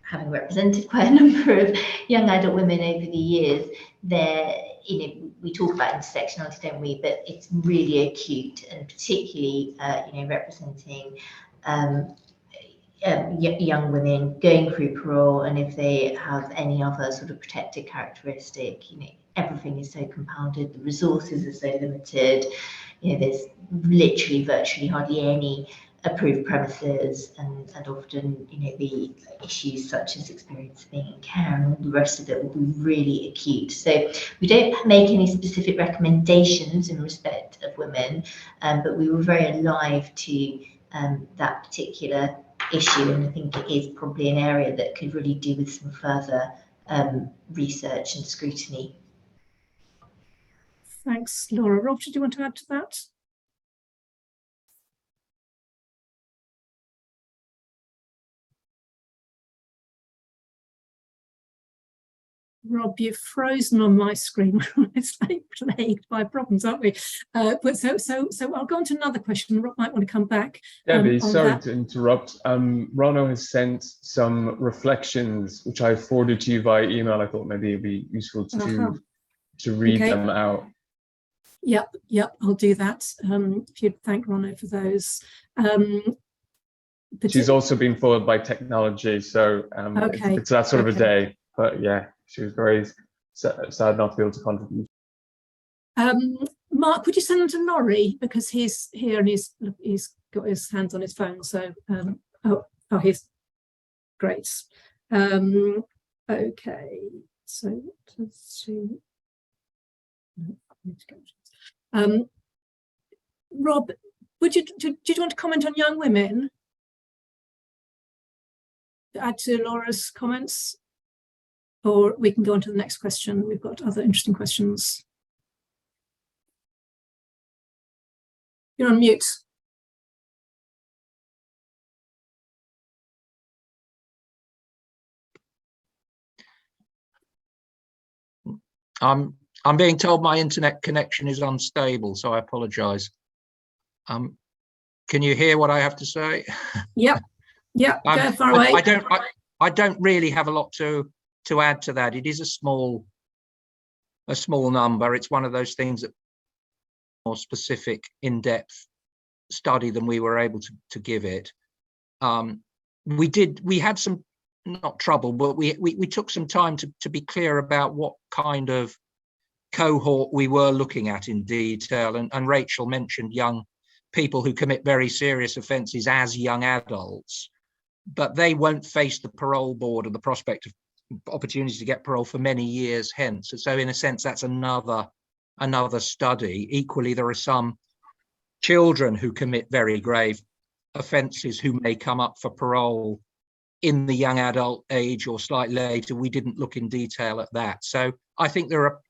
having represented quite a number of young adult women over the years, we talk about intersectionality, don't we? But it's really acute, and particularly, representing young women going through parole, and if they have any other sort of protected characteristic, everything is so compounded, the resources are so limited, there's literally virtually hardly any approved premises, and often the issues such as experience of being in care and all the rest of it will be really acute. So we don't make any specific recommendations in respect of women, but we were very alive to that particular issue, and I think it is probably an area that could really do with some further research and scrutiny. Thanks, Laura. Rob, did you want to add to that? Rob, you've frozen on my screen. It's like plagued by problems, aren't we? But so I'll go on to another question. Rob might want to come back. Debbie, sorry to interrupt. Ronno has sent some reflections, which I forwarded to you via email. I thought maybe it'd be useful to read them out. Yep, I'll do that. If you'd thank Ronno for those. She's also been followed by technology, so it's that sort of a day. But yeah, she was very sad not to be able to contribute. Mark, would you send them to Laurie, because he's here and he's got his hands on his phone. So he's great. Okay, so let's see. Rob, did you want to comment on young women? To add to Laura's comments? Or we can go on to the next question. We've got other interesting questions. You're on mute. I'm being told my internet connection is unstable, so I apologise. Can you hear what I have to say? Yep. Go far away. I don't really have a lot to add to that. It is a small number. It's one of those things that more specific, in-depth study than we were able to give it. We had some, not trouble, but we took some time to be clear about what kind of cohort we were looking at in detail, and Rachel mentioned young people who commit very serious offences as young adults, but they won't face the parole board or the prospect of opportunities to get parole for many years hence. So in a sense, that's another study. Equally, there are some children who commit very grave offences who may come up for parole in the young adult age or slightly later. We didn't look in detail at that. So I think there are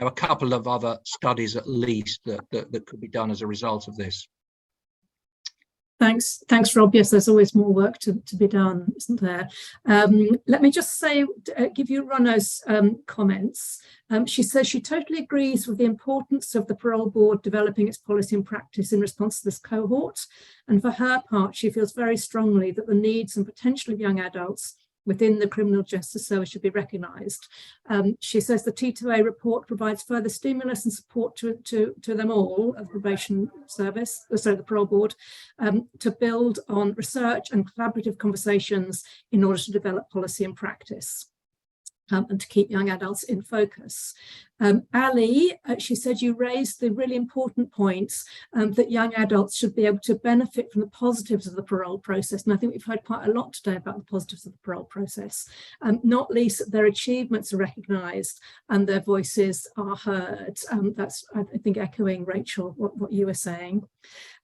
a couple of other studies at least that could be done as a result of this. Thanks, Rob. Yes, there's always more work to be done, isn't there? Let me just say, give you Ronno's comments. She says she totally agrees with the importance of the parole board developing its policy and practice in response to this cohort. And for her part, she feels very strongly that the needs and potential of young adults within the criminal justice service should be recognised. She says the T2A report provides further stimulus and support to them all, of the probation service, the parole board, to build on research and collaborative conversations in order to develop policy and practice. And to keep young adults in focus. Ali, she said you raised the really important points that young adults should be able to benefit from the positives of the parole process. And I think we've heard quite a lot today about the positives of the parole process, not least that their achievements are recognised and their voices are heard. That's, I think, echoing, Rachel, what you were saying.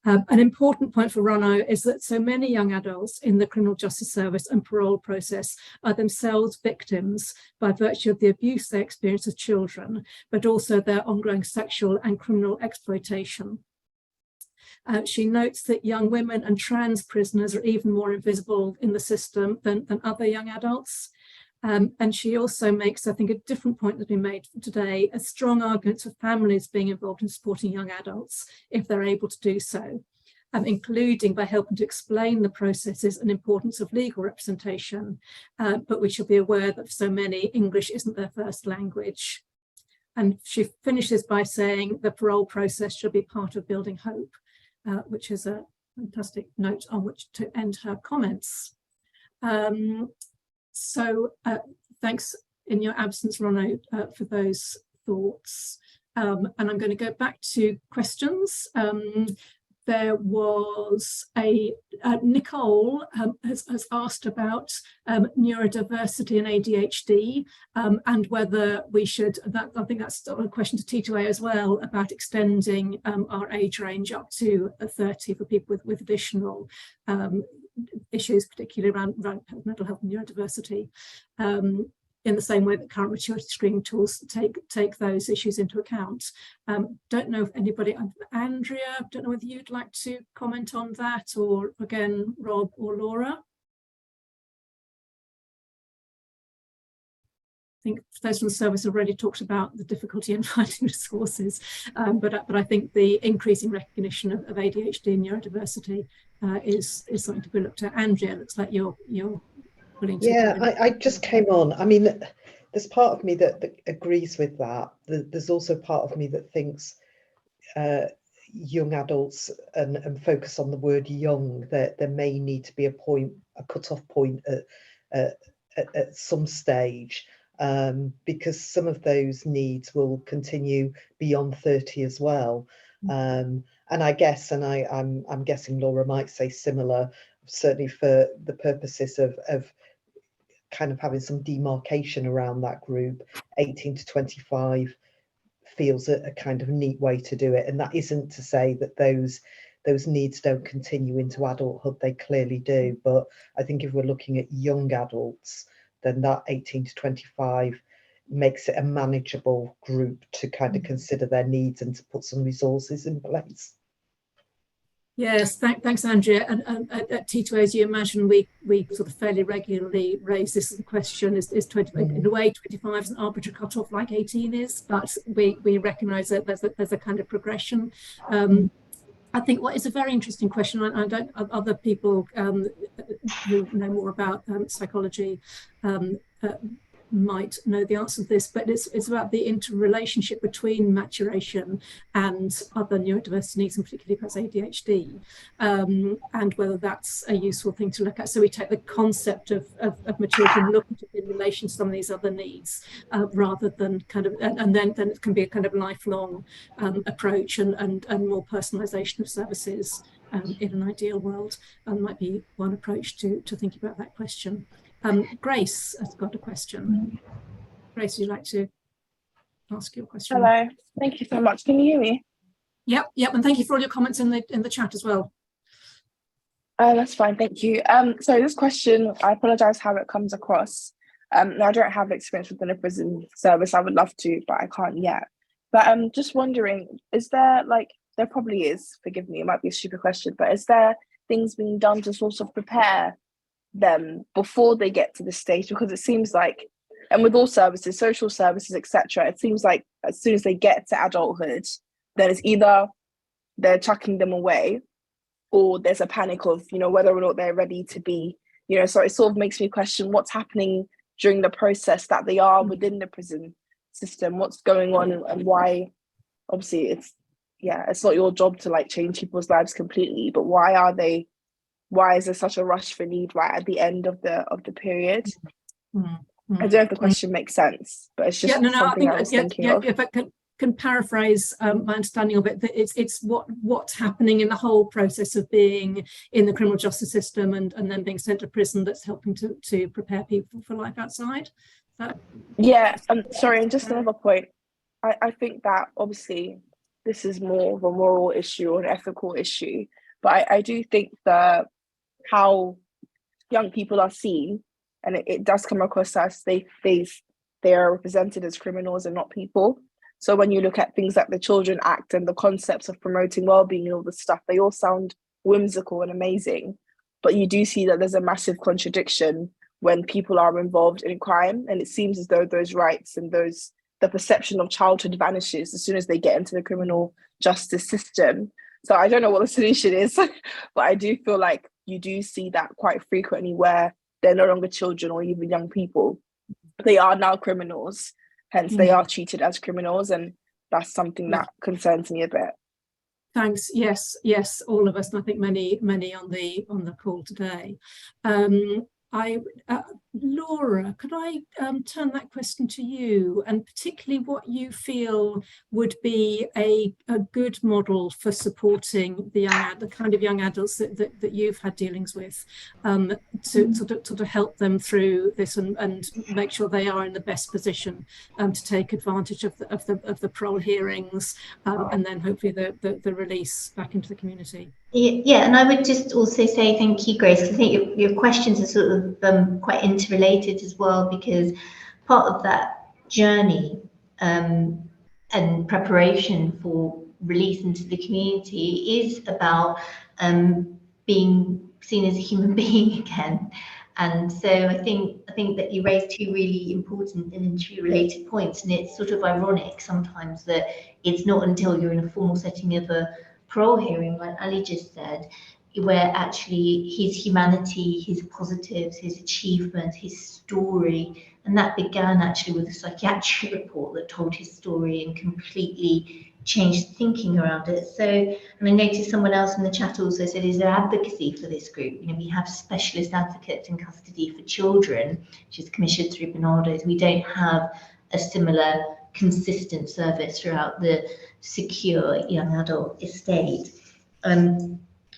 An important point for Ronno is that so many young adults in the criminal justice service and parole process are themselves victims by virtue of the abuse they experience as children, but also their ongoing sexual and criminal exploitation. She notes that young women and trans prisoners are even more invisible in the system than other young adults. And she also makes, I think, a different point that's been made today, a strong argument for families being involved in supporting young adults if they're able to do so, including by helping to explain the processes and importance of legal representation. But we should be aware that for so many, English isn't their first language. And she finishes by saying the parole process should be part of building hope, which is a fantastic note on which to end her comments. So thanks in your absence, Ronno, for those thoughts. And I'm going to go back to questions. There was Nicole has asked about neurodiversity and ADHD and whether we should, I think that's a question to T2A as well, about extending our age range up to 30 for people with additional issues, particularly around mental health and neurodiversity, in the same way that current maturity screening tools take those issues into account. Don't know if anybody, Andrea, don't know whether you'd like to comment on that, or again, Rob or Laura. I think those from the service already talked about the difficulty in finding resources, but I think the increasing recognition of ADHD and neurodiversity is something to be looked at. Andrea, looks like you're willing to. Yeah, I just came on. I mean, there's part of me that agrees with that. There's also part of me that thinks young adults and focus on the word young, that there may need to be a cut-off point at some stage. Because some of those needs will continue beyond 30 as well. And I guess, and I'm guessing Laura might say similar, certainly for the purposes of kind of having some demarcation around that group, 18 to 25 feels a kind of neat way to do it. And that isn't to say that those needs don't continue into adulthood, they clearly do. But I think if we're looking at young adults, then that 18 to 25 makes it a manageable group to kind of consider their needs and to put some resources in place. Yes, thanks, Andrea. And at T2A, as you imagine, we sort of fairly regularly raise this as a question: is 20 in a way 25 is an arbitrary cutoff like 18 is, but we recognise that there's a kind of progression. I think what is a very interesting question, and I don't, other people who know more about psychology might know the answer to this, but it's about the interrelationship between maturation and other neurodiversity needs, and particularly perhaps ADHD, and whether that's a useful thing to look at. So we take the concept of maturity and look at it in relation to some of these other needs, rather than kind of, and then it can be a kind of lifelong approach and more personalisation of services in an ideal world, might be one approach to think about that question. Grace has got a question. Grace, would you like to ask your question? Hello, thank you so much. Can you hear me? Yep, and thank you for all your comments in the chat as well. That's fine, thank you. So this question, I apologise how it comes across. Now I don't have experience within a prison service. I would love to, but I can't yet. But I'm just wondering, is there, like, there probably is, forgive me, it might be a stupid question, but is there things being done to sort of prepare them before they get to this stage? Because it seems like, and with all services, social services, etc., it seems like as soon as they get to adulthood, then it's either they're chucking them away, or there's a panic of, you know, whether or not they're ready to be, you know. So it sort of makes me question what's happening during the process that they are within the prison system, what's going on, and why. Obviously it's not your job to like change people's lives completely, but why is there such a rush for need right at the end of the period? I don't know if the question makes sense, but it's just something I was thinking of. If I can paraphrase my understanding of it, that it's what's happening in the whole process of being in the criminal justice system and then being sent to prison that's helping to prepare people for life outside. Yeah, sorry, and just another point. I think that obviously this is more of a moral issue or an ethical issue, but I do think that how young people are seen, and it does come across as they are represented as criminals and not people. So when you look at things like the Children Act and the concepts of promoting well-being and all this stuff, they all sound whimsical and amazing, but you do see that there's a massive contradiction when people are involved in crime, and it seems as though those rights and the perception of childhood vanishes as soon as they get into the criminal justice system. So I don't know what the solution is, but I do feel like you do see that quite frequently, where they're no longer children or even young people. They are now criminals, hence they are treated as criminals, and that's something that concerns me a bit. Thanks. Yes, all of us, and I think many on the call today. Laura, could I turn that question to you, and particularly what you feel would be a good model for supporting the kind of young adults that you've had dealings with, to help them through this and make sure they are in the best position to take advantage of the parole hearings, and then hopefully the release back into the community. Yeah, and I would just also say thank you, Grace. I think your questions are sort of quite interrelated as well, because part of that journey and preparation for release into the community is about being seen as a human being again. And so I think that you raised two really important and interrelated points, and it's sort of ironic sometimes that it's not until you're in a formal setting of a parole hearing, like Ali just said, where actually his humanity, his positives, his achievements, his story, and that began actually with a psychiatric report that told his story and completely changed thinking around it. So, and I noticed someone else in the chat also said, is there advocacy for this group? You know, we have specialist advocates in custody for children, which is commissioned through Bernardo's. We don't have a similar consistent service throughout the secure young adult estate.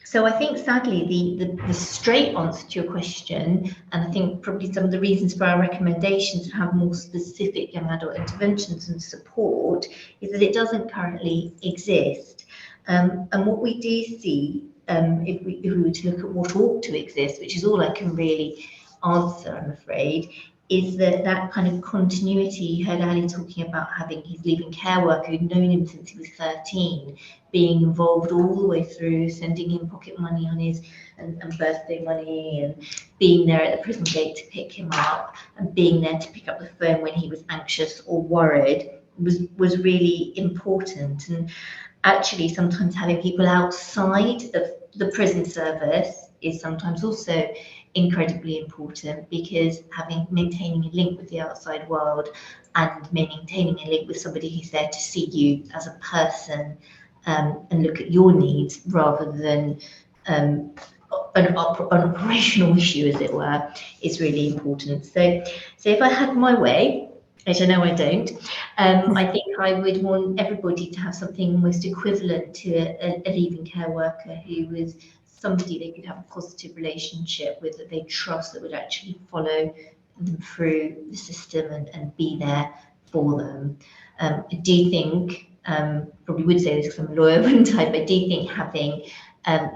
So I think sadly the straight answer to your question, and I think probably some of the reasons for our recommendations to have more specific young adult interventions and support, is that it doesn't currently exist. And what we do see, if we were to look at what ought to exist, which is all I can really answer, I'm afraid, is that kind of continuity. You heard Ali talking about having his leaving care worker who'd known him since he was 13, being involved all the way through, sending him pocket money on his and birthday money, and being there at the prison gate to pick him up, and being there to pick up the phone when he was anxious or worried was really important. And actually sometimes having people outside of the prison service is sometimes also incredibly important, because maintaining a link with the outside world and maintaining a link with somebody who's there to see you as a person and look at your needs rather than an operational issue, as it were, is really important. So if I had my way, which I know I don't, I think I would want everybody to have something almost equivalent to a leaving care worker who was somebody they could have a positive relationship with, that they trust, that would actually follow them through the system and be there for them. I do think, probably would say this because I'm a lawyer, wouldn't I? But I do think having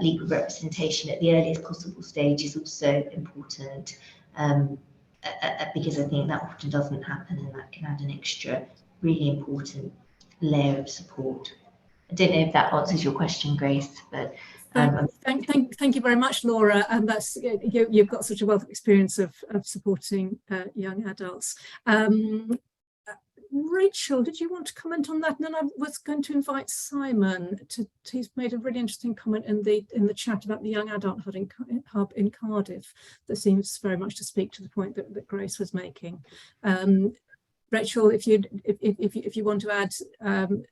legal representation at the earliest possible stage is also important, because I think that often doesn't happen, and that can add an extra really important layer of support. I don't know if that answers your question, Grace, but thank you very much, Laura. And that's you've got such a wealth of experience of supporting young adults. Rachel, did you want to comment on that? And then I was going to invite Simon he's made a really interesting comment in the chat about the young adult hub in Cardiff that seems very much to speak to the point that Grace was making. Rachel, if you want to add,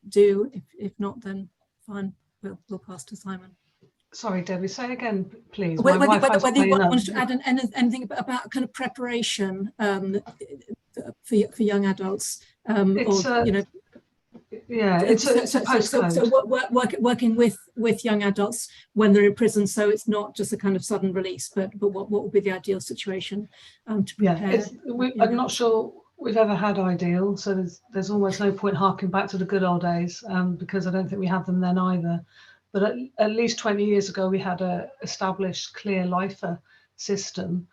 do. If not, then fine. We'll pass to Simon. Sorry, Debbie, say again, please. Whether you want to add anything about kind of preparation for young adults, working with young adults when they're in prison, so it's not just a kind of sudden release, but what would be the ideal situation to prepare? I'm not sure we've ever had ideal, so there's almost no point harking back to the good old days, because I don't think we have them then either. But at least 20 years ago, we had a established clear lifer system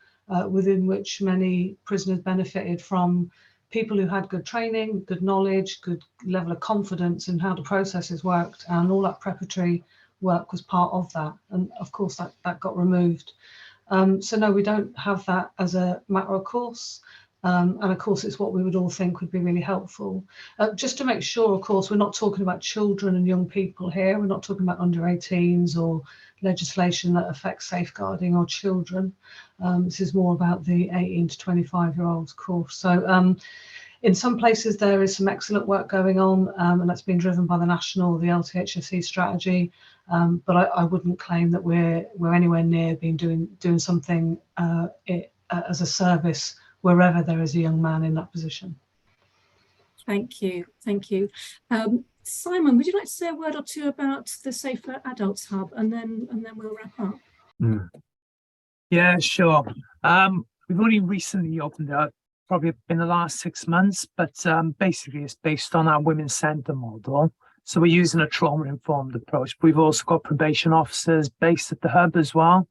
within which many prisoners benefited from people who had good training, good knowledge, good level of confidence in how the processes worked, and all that preparatory work was part of that. And of course, that got removed. So no, we don't have that as a matter of course. And of course, it's what we would all think would be really helpful. Just to make sure, of course, we're not talking about children and young people here. We're not talking about under 18s or legislation that affects safeguarding our children. This is more about the 18 to 25-year-olds course. So in some places, there is some excellent work going on, and that's been driven by the national, the LTHSE strategy. But I wouldn't claim that we're anywhere near being doing something as a service wherever there is a young man in that position. Thank you. Simon, would you like to say a word or two about the Safer Adults Hub, and then we'll wrap up? Yeah, sure. We've only recently opened it up, probably in the last 6 months, but basically it's based on our women's centre model. So we're using a trauma-informed approach. We've also got probation officers based at the hub as well,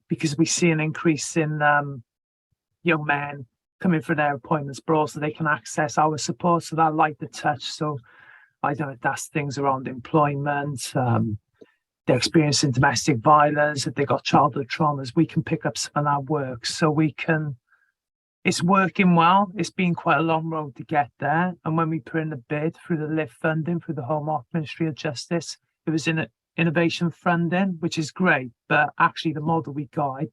because we see an increase in young men coming for their appointments, but also they can access our support. So that light the touch. So I don't know if that's things around employment, they're experiencing domestic violence, if they've got childhood traumas, we can pick up some of that work. So we can, it's working well. It's been quite a long road to get there. And when we put in the bid through the LIFT funding, through the Home Office Ministry of Justice, it was in innovation funding, which is great. But actually the model we got,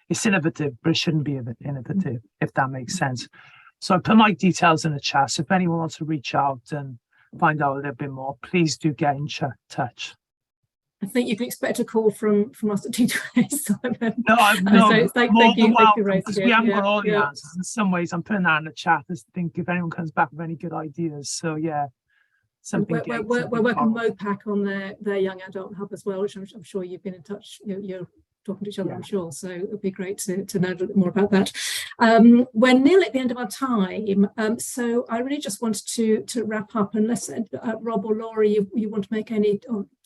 it's innovative, but it shouldn't be innovative, if that makes sense. So I put my details in the chat. So if anyone wants to reach out and find out a little bit more, please do get in touch. I think you can expect a call from us at T2A, Simon. No, thank you, because we haven't got all the answers. In some ways, I'm putting that in the chat to think if anyone comes back with any good ideas. So yeah, we're working MOPAC on their young adult hub as well, which I'm sure you've been in touch. You're talking to each other, I'm sure. So it would be great to know a little bit more about that. We're nearly at the end of our time, so I really just wanted to wrap up. Unless Rob or Laurie, you want to make any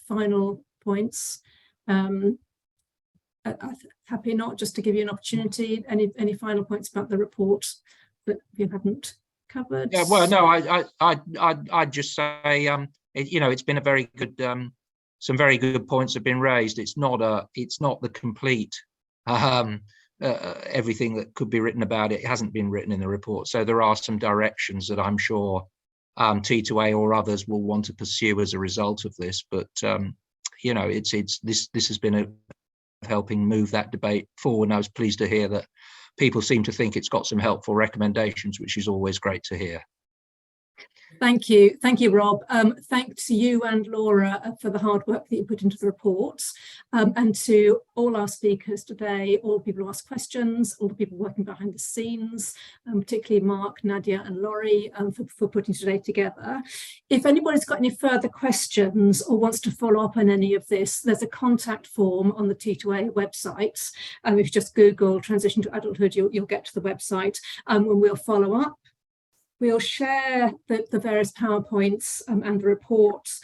final points? Happy not, just to give you an opportunity. Any final points about the report that you haven't covered? Yeah, well, no, I'd just say, it's been a very good. Some very good points have been raised. It's not the complete everything that could be written about it. It hasn't been written in the report. So there are some directions that I'm sure T2A or others will want to pursue as a result of this. But this has been helping move that debate forward. And I was pleased to hear that people seem to think it's got some helpful recommendations, which is always great to hear. Thank you, Rob. Thanks to you and Laura for the hard work that you put into the report, and to all our speakers today, all the people who asked questions, all the people working behind the scenes, particularly Mark, Nadia and Laurie, for putting today together. If anybody's got any further questions or wants to follow up on any of this, there's a contact form on the T2A website. If you just Google transition to adulthood, you'll get to the website, and we'll follow up. We'll share the various PowerPoints and the reports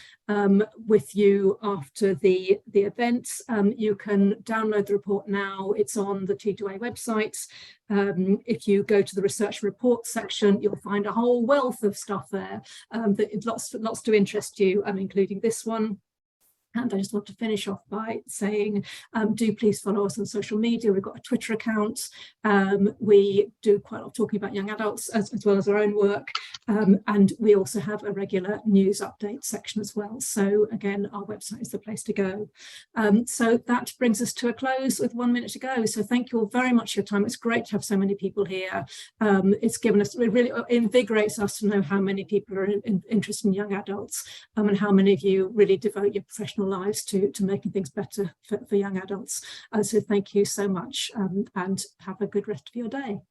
with you after the event. You can download the report now. It's on the T2A website. If you go to the research report section, you'll find a whole wealth of stuff there that lots to interest you, including this one. And I just want to finish off by saying, do please follow us on social media. We've got a Twitter account. We do quite a lot of talking about young adults as well as our own work. And we also have a regular news update section as well. So again, our website is the place to go. So that brings us to a close with 1 minute to go. So thank you all very much for your time. It's great to have so many people here. It's given us, it really invigorates us to know how many people are interested in young adults, and how many of you really devote your professional lives to making things better for young adults. So thank you so much, and have a good rest of your day.